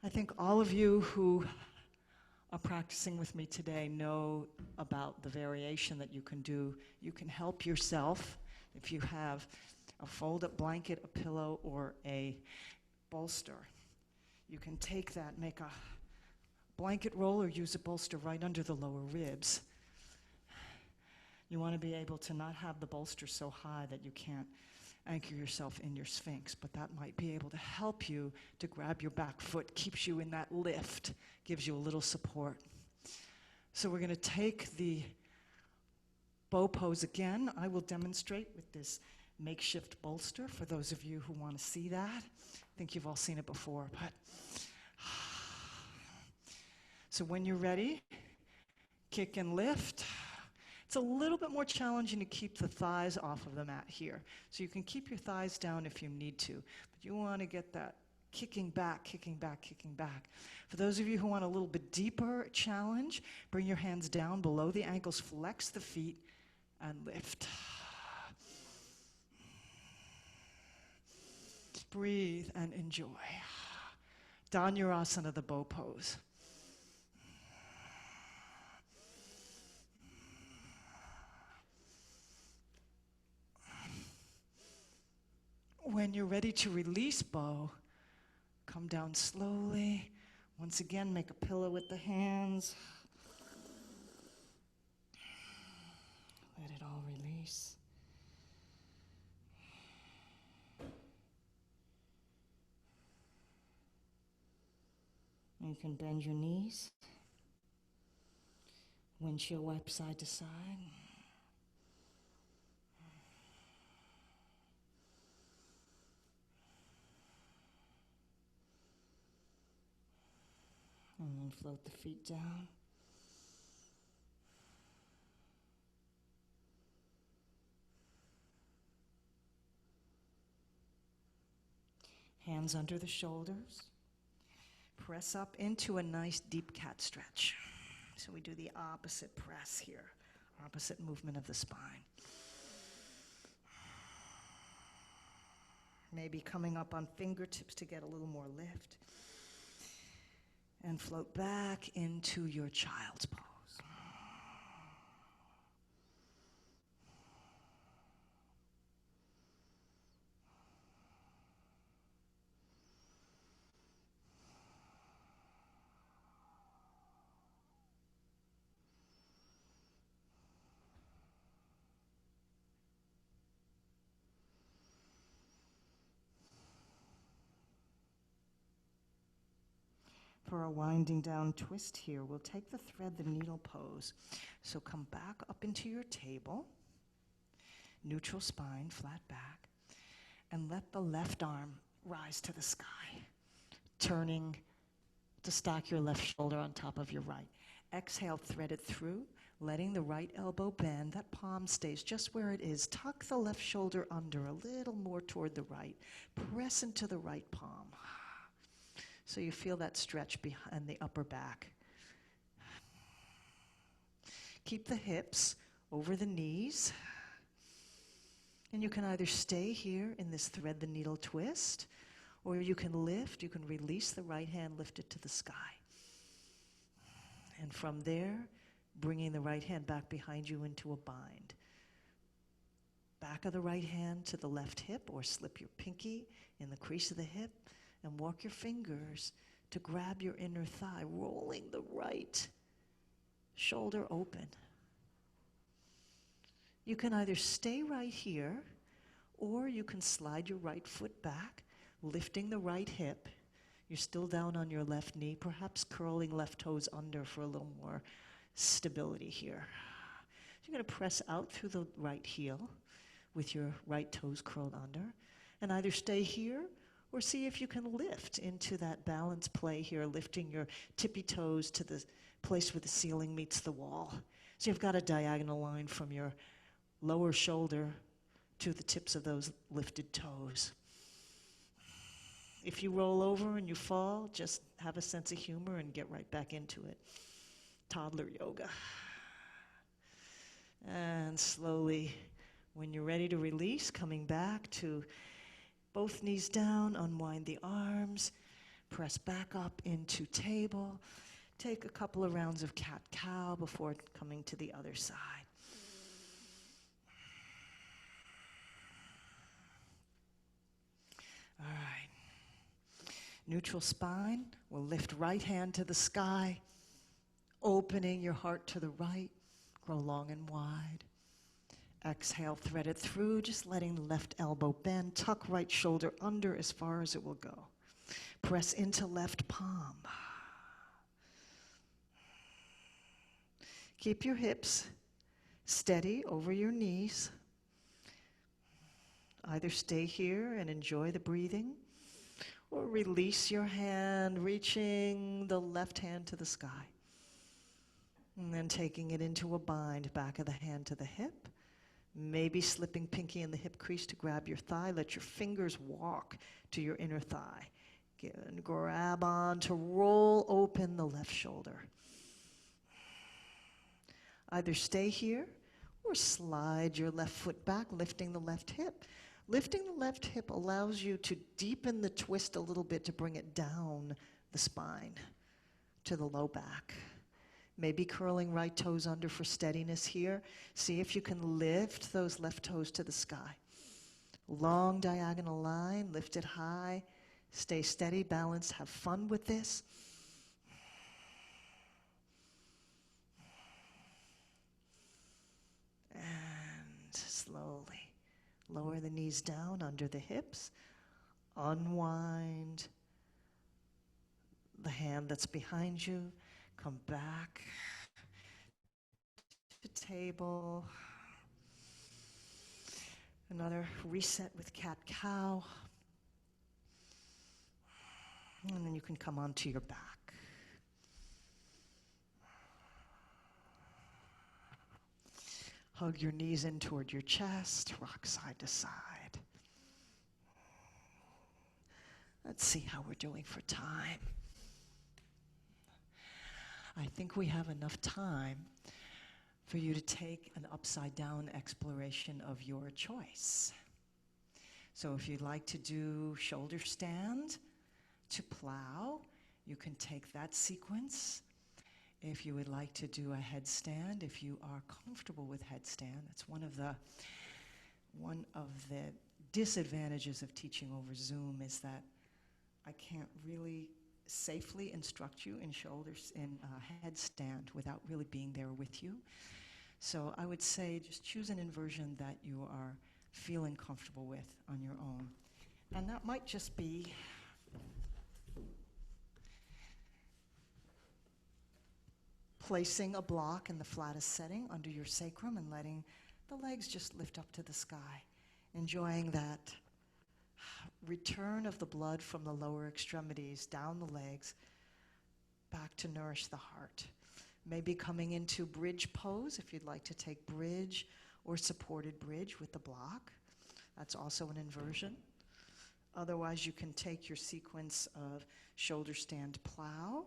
I think all of you who are practicing with me today know about the variation that you can do. You can help yourself if you have a fold-up blanket, a pillow, or a bolster. You can take that, make a blanket roll, or use a bolster right under the lower ribs. You want to be able to not have the bolster so high that you can't anchor yourself in your Sphinx, but that might be able to help you to grab your back foot, keeps you in that lift, gives you a little support. So we're going to take the bow pose again. I will demonstrate with this makeshift bolster for those of you who want to see that. I think you've all seen it before, but so when you're ready, kick and lift. It's a little bit more challenging to keep the thighs off of the mat here. So you can keep your thighs down if you need to, but you want to get that kicking back, kicking back, kicking back. For those of you who want a little bit deeper challenge, bring your hands down below the ankles, flex the feet, and lift. Breathe and enjoy. Dhanurasana, the bow pose. When you're ready to release bow, come down slowly. Once again, make a pillow with the hands. Let it all release. You can bend your knees. Windshield wipe side to side. And then float the feet down. Hands under the shoulders. Press up into a nice deep cat stretch. So we do the opposite press here, opposite movement of the spine. Maybe coming up on fingertips to get a little more lift. And float back into your child's pose. For a winding down twist here, we'll take the thread the needle pose. So come back up into your table, neutral spine, flat back, and let the left arm rise to the sky, turning to stack your left shoulder on top of your right. Exhale, thread it through, letting the right elbow bend. That palm stays just where it is. Tuck the left shoulder under a little more toward the right. Press into the right palm. So you feel that stretch behind the upper back. Keep the hips over the knees. And you can either stay here in this thread the needle twist, or you can lift, you can release the right hand, lift it to the sky. And from there, bringing the right hand back behind you into a bind. Back of the right hand to the left hip, or slip your pinky in the crease of the hip, and walk your fingers to grab your inner thigh, rolling the right shoulder open. You can either stay right here, or you can slide your right foot back, lifting the right hip. You're still down on your left knee, perhaps curling left toes under for a little more stability here. You're going to press out through the right heel with your right toes curled under, and either stay here or see if you can lift into that balance play here, lifting your tippy toes to the place where the ceiling meets the wall. So you've got a diagonal line from your lower shoulder to the tips of those lifted toes. If you roll over and you fall, just have a sense of humor and get right back into it. Toddler yoga. And slowly, when you're ready to release, coming back to both knees down, unwind the arms, press back up into table. Take a couple of rounds of cat-cow before coming to the other side. All right. Neutral spine. We'll lift right hand to the sky, opening your heart to the right. Grow long and wide. Exhale, thread it through, just letting the left elbow bend. Tuck right shoulder under as far as it will go. Press into left palm. Keep your hips steady over your knees. Either stay here and enjoy the breathing, or release your hand, reaching the left hand to the sky. And then taking it into a bind, back of the hand to the hip. Maybe slipping pinky in the hip crease to grab your thigh. Let your fingers walk to your inner thigh. And grab on to roll open the left shoulder. Either stay here or slide your left foot back, lifting the left hip. Lifting the left hip allows you to deepen the twist a little bit to bring it down the spine to the low back. Maybe curling right toes under for steadiness here. See if you can lift those left toes to the sky. Long diagonal line, lift it high. Stay steady, balance, have fun with this. And slowly lower the knees down under the hips. Unwind the hand that's behind you. Come back to table. Another reset with cat-cow. And then you can come onto your back. Hug your knees in toward your chest, rock side to side. Let's see how we're doing for time. I think we have enough time for you to take an upside down exploration of your choice. So if you'd like to do shoulder stand to plow, you can take that sequence. If you would like to do a headstand, if you are comfortable with headstand, that's one of the disadvantages of teaching over Zoom is that I can't really safely instruct you in shoulders in headstand without really being there with you. So I would say just choose an inversion that you are feeling comfortable with on your own. And that might just be placing a block in the flattest setting under your sacrum and letting the legs just lift up to the sky. Enjoying that return of the blood from the lower extremities down the legs back to nourish the heart. Maybe coming into bridge pose if you'd like to take bridge or supported bridge with the block. That's also an inversion. Otherwise, you can take your sequence of shoulder stand plow.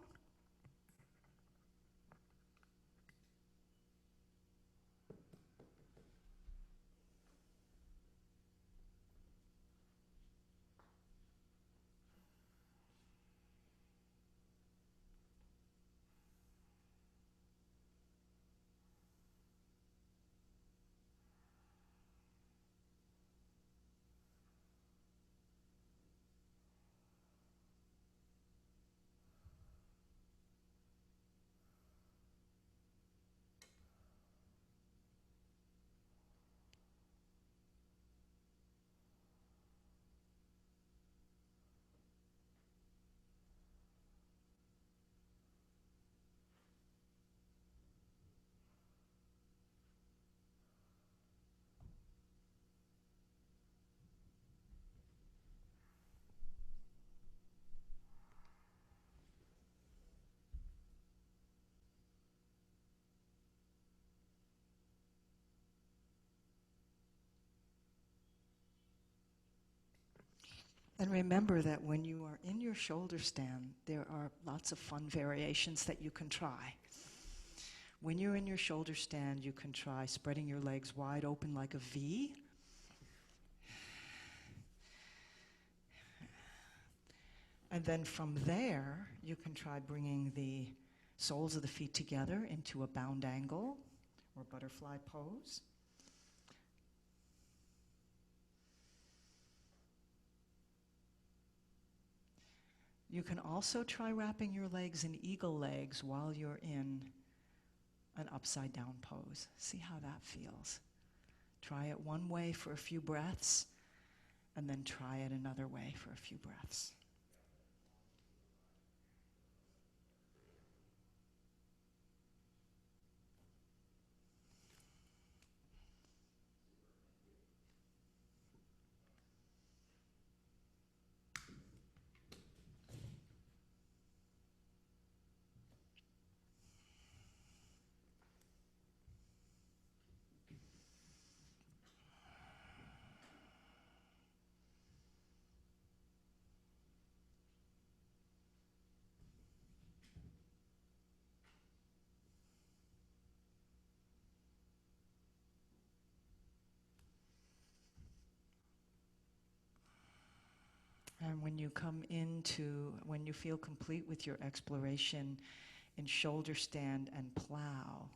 And remember that when you are in your shoulder stand, there are lots of fun variations that you can try. When you're in your shoulder stand, you can try spreading your legs wide open like a V. And then from there, you can try bringing the soles of the feet together into a bound angle or butterfly pose. You can also try wrapping your legs in eagle legs while you're in an upside down pose. See how that feels. Try it one way for a few breaths, and then try it another way for a few breaths. And when you come into, when you feel complete with your exploration in shoulder stand and plow,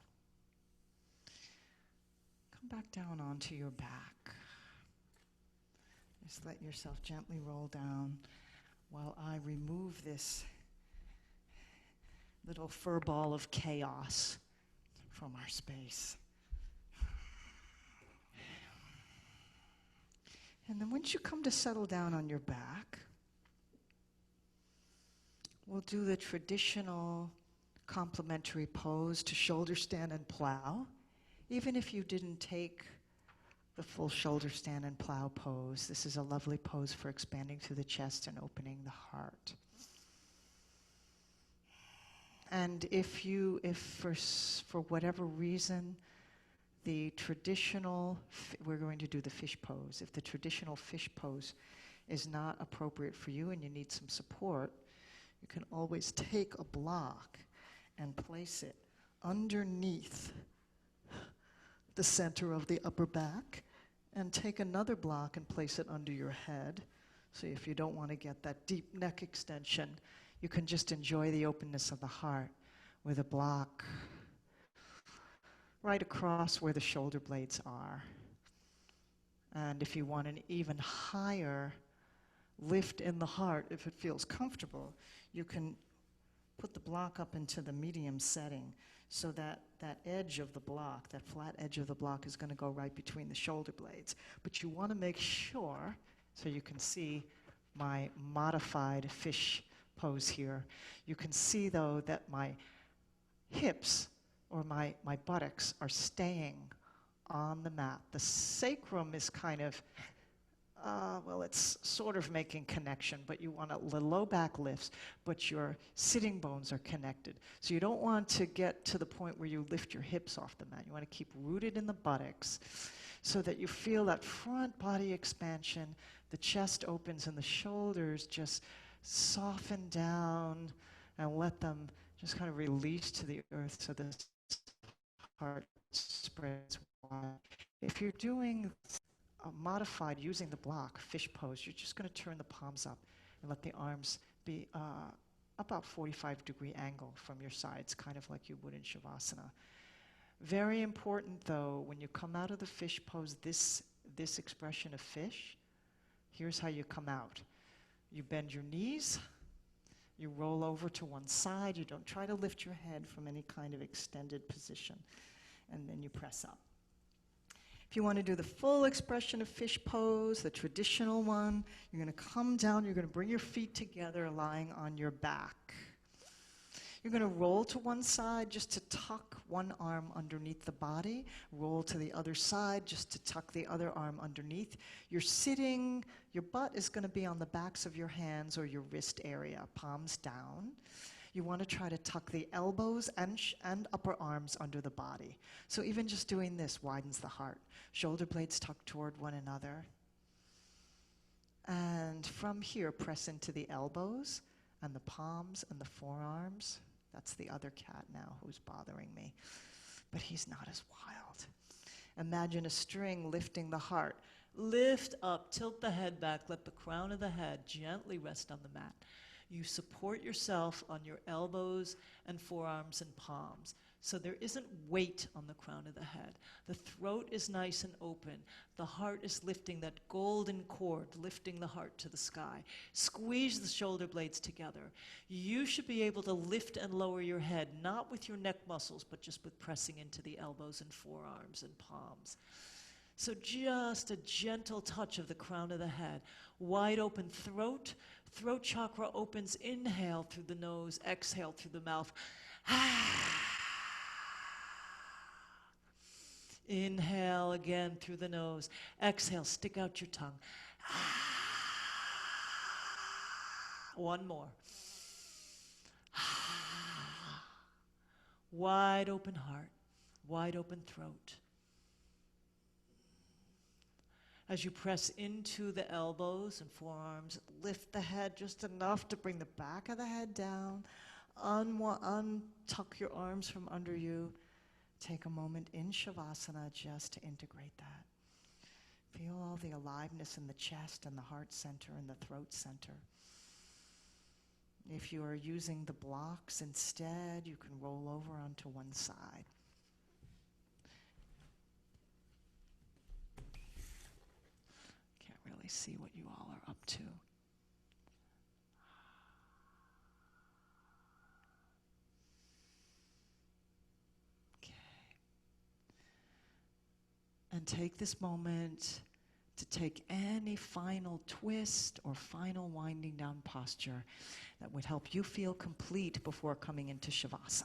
come back down onto your back. Just let yourself gently roll down while I remove this little fur ball of chaos from our space. And then once you come to settle down on your back, we'll do the traditional complementary pose to shoulder stand and plow. Even if you didn't take the full shoulder stand and plow pose, this is a lovely pose for expanding through the chest and opening the heart. And if for whatever reason, the traditional, we're going to do the fish pose. If the traditional fish pose is not appropriate for you and you need some support, you can always take a block and place it underneath the center of the upper back, and take another block and place it under your head. So if you don't want to get that deep neck extension, you can just enjoy the openness of the heart with a block right across where the shoulder blades are. And if you want an even higher lift in the heart, if it feels comfortable, you can put the block up into the medium setting so that that edge of the block, that flat edge of the block, is going to go right between the shoulder blades. But you want to make sure, so you can see my modified fish pose here, you can see though that my hips or my buttocks are staying on the mat. The sacrum is kind of, it's sort of making connection, but you want the low back lifts, but your sitting bones are connected. So you don't want to get to the point where you lift your hips off the mat. You want to keep rooted in the buttocks so that you feel that front body expansion, the chest opens and the shoulders just soften down, and let them just kind of release to the earth so the heart spreads wide. If you're doing modified using the block fish pose, you're just going to turn the palms up and let the arms be about 45-degree angle from your sides, kind of like you would in Shavasana. Very important though, when you come out of the fish pose, this expression of fish, here's how you come out. You bend your knees, you roll over to one side, you don't try to lift your head from any kind of extended position, and then you press up. If you want to do the full expression of fish pose, the traditional one, you're going to come down, you're going to bring your feet together lying on your back. You're going to roll to one side just to tuck one arm underneath the body, roll to the other side just to tuck the other arm underneath. You're sitting, your butt is going to be on the backs of your hands or your wrist area, palms down. You want to try to tuck the elbows and upper arms under the body. So even just doing this widens the heart. Shoulder blades tucked toward one another. And from here, press into the elbows and the palms and the forearms. That's the other cat now who's bothering me. But he's not as wild. Imagine a string lifting the heart. Lift up, tilt the head back, let the crown of the head gently rest on the mat. You support yourself on your elbows and forearms and palms. So there isn't weight on the crown of the head. The throat is nice and open. The heart is lifting, that golden cord, lifting the heart to the sky. Squeeze the shoulder blades together. You should be able to lift and lower your head, not with your neck muscles, but just with pressing into the elbows and forearms and palms. So just a gentle touch of the crown of the head. Wide open throat. Throat chakra opens. Inhale through the nose, exhale through the mouth. Inhale again through the nose. Exhale, stick out your tongue. One more. Wide open heart, wide open throat. As you press into the elbows and forearms, lift the head just enough to bring the back of the head down. Untuck your arms from under you. Take a moment in Shavasana just to integrate that. Feel all the aliveness in the chest and the heart center and the throat center. If you are using the blocks instead, you can roll over onto one side. Can't really see what you all are up to. And take this moment to take any final twist or final winding down posture that would help you feel complete before coming into Shavasana.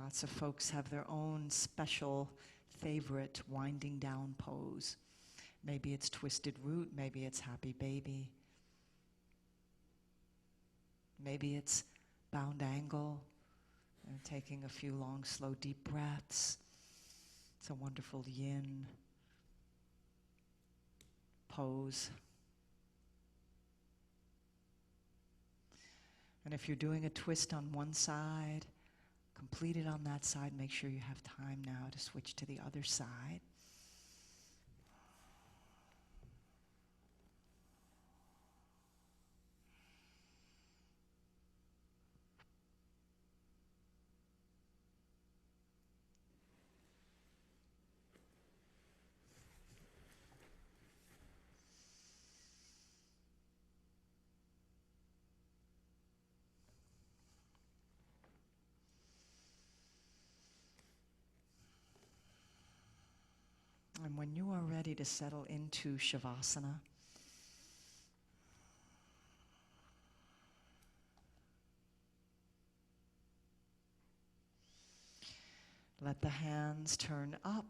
Lots of folks have their own special favorite winding down pose. Maybe it's twisted root, maybe it's happy baby. Maybe it's bound angle, and taking a few long, slow, deep breaths. It's a wonderful yin pose. And if you're doing a twist on one side, complete it on that side. Make sure you have time now to switch to the other side. And when you are ready to settle into Shavasana, let the hands turn up,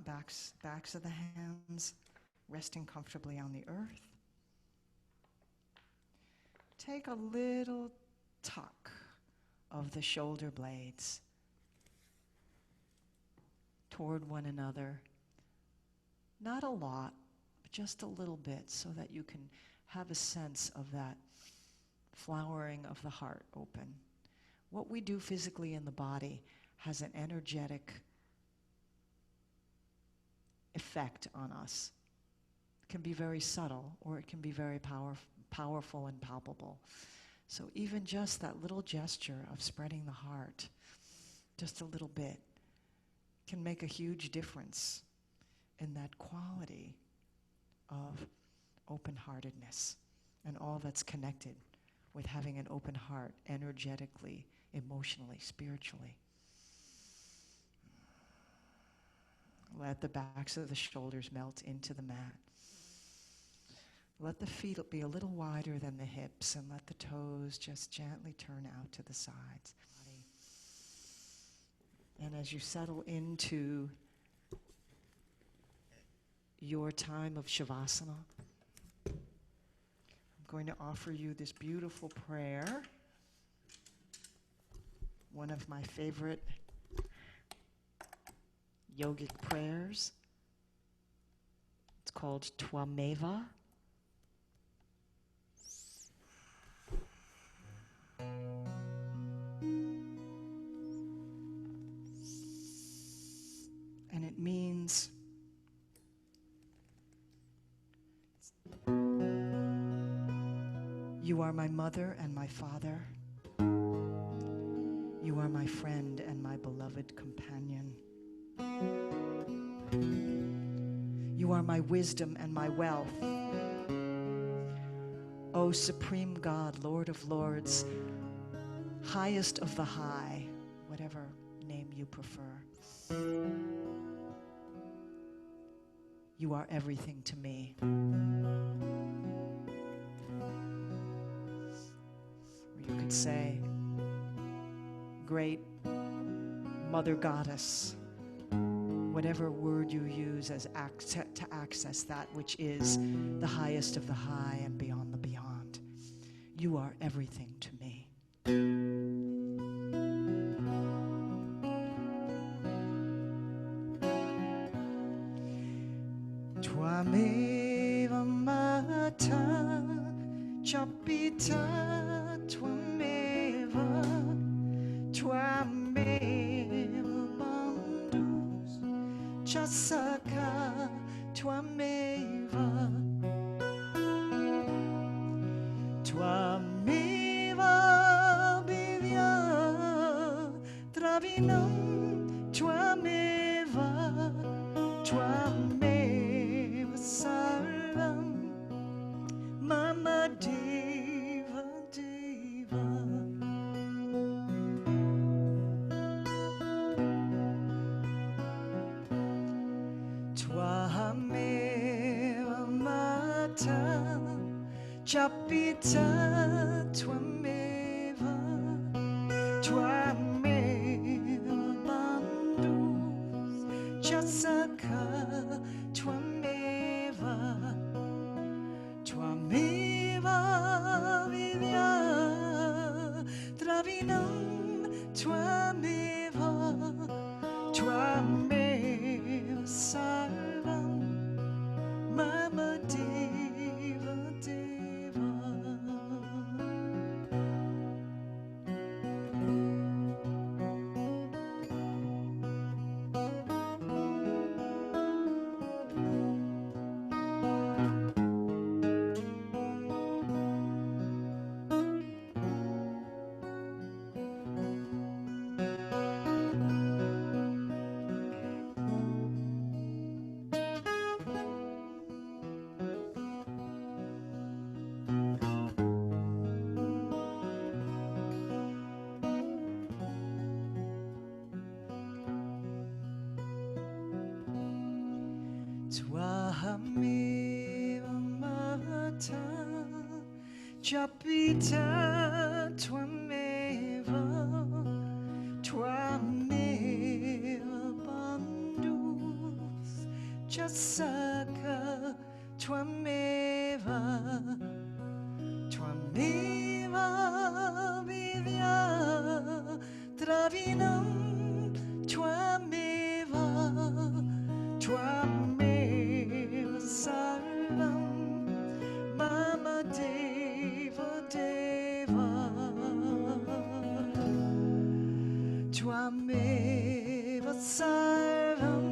backs of the hands resting comfortably on the earth. Take a little tuck of the shoulder blades toward one another. Not a lot, but just a little bit, so that you can have a sense of that flowering of the heart open. What we do physically in the body has an energetic effect on us. It can be very subtle, or it can be very powerful and palpable. So even just that little gesture of spreading the heart, just a little bit, can make a huge difference in that quality of open-heartedness and all that's connected with having an open heart energetically, emotionally, spiritually. Let the backs of the shoulders melt into the mat. Let the feet be a little wider than the hips, and let the toes just gently turn out to the sides. And as you settle into your time of Shavasana, I'm going to offer you this beautiful prayer, one of my favorite yogic prayers. It's called Twameva. And it means you are my mother and my father. You are my friend and my beloved companion. You are my wisdom and my wealth. O Supreme God, Lord of Lords, highest of the high, whatever name you prefer. You are everything to me. Or you could say, great Mother Goddess, whatever word you use as to access that which is the highest of the high and beyond the beyond. You are everything to me. Tvameva mata chapita tvameva bandhus chasaka tvameva vidya dravinam tvameva sarvam mama deva deva tvameva mata chapita tvameva bandhus chasaka tvameva vidya dravinam tvameva sarvam mama deva deva. Tvameva mata chapita tvameva bandhus chasaka tvameva vidya dravinam tvameva sarvam mama deva deva tvameva sarvam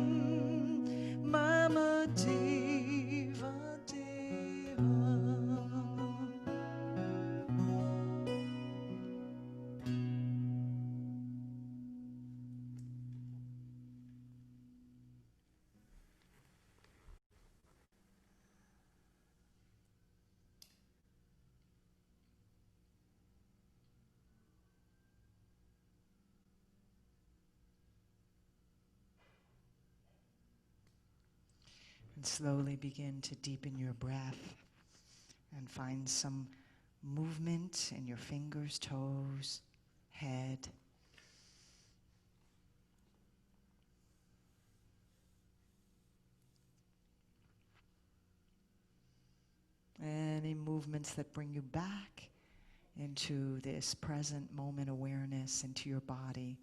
mama deva deva. And slowly begin to deepen your breath and find some movement in your fingers, toes, head. Any movements that bring you back into this present moment awareness, into your body.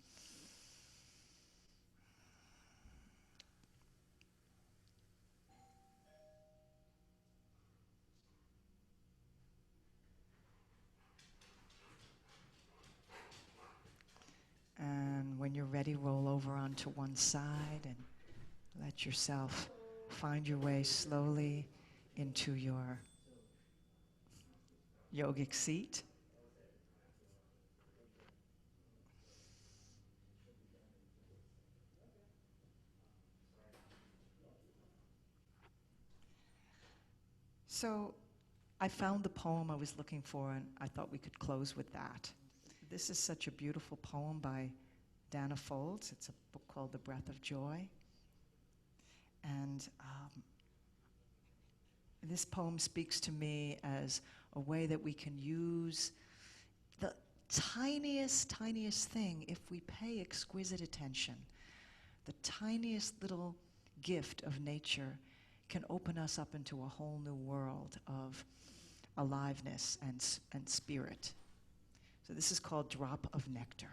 And when you're ready, roll over onto one side and let yourself find your way slowly into your yogic seat. So I found the poem I was looking for, and I thought we could close with that. This is such a beautiful poem by Dana Folds. It's a book called The Breath of Joy. And this poem speaks to me as a way that we can use the tiniest thing if we pay exquisite attention. The tiniest little gift of nature can open us up into a whole new world of aliveness and spirit. So this is called drop of nectar.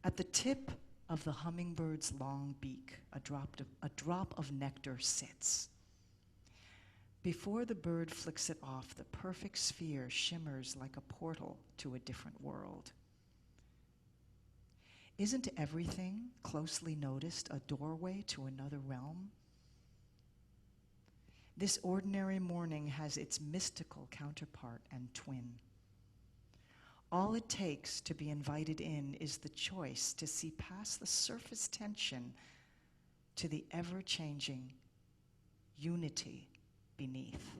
At the tip of the hummingbird's long beak, a drop of nectar sits. Before the bird flicks it off, the perfect sphere shimmers like a portal to a different world. Isn't everything, closely noticed, a doorway to another realm? This ordinary morning has its mystical counterpart and twin. All it takes to be invited in is the choice to see past the surface tension to the ever-changing unity beneath.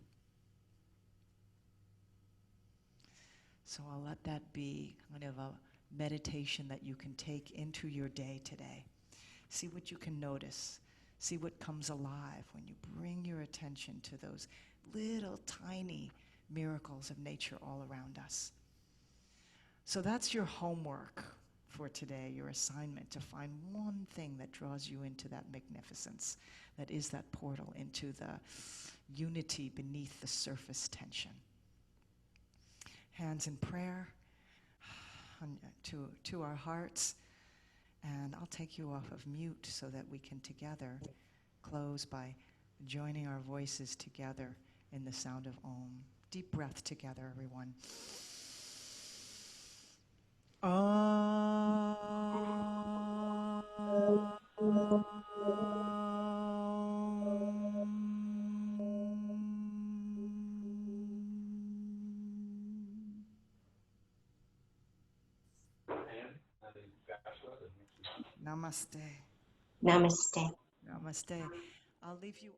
So I'll let that be kind of a meditation that you can take into your day today. See what you can notice. See what comes alive when you bring your attention to those little tiny miracles of nature all around us. So that's your homework for today, your assignment, to find one thing that draws you into that magnificence, that is that portal into the unity beneath the surface tension. Hands in prayer to our hearts, and I'll take you off of mute so that we can together close by joining our voices together in the sound of Om. Deep breath together, everyone. Namaste. Namaste. Namaste. I'll leave you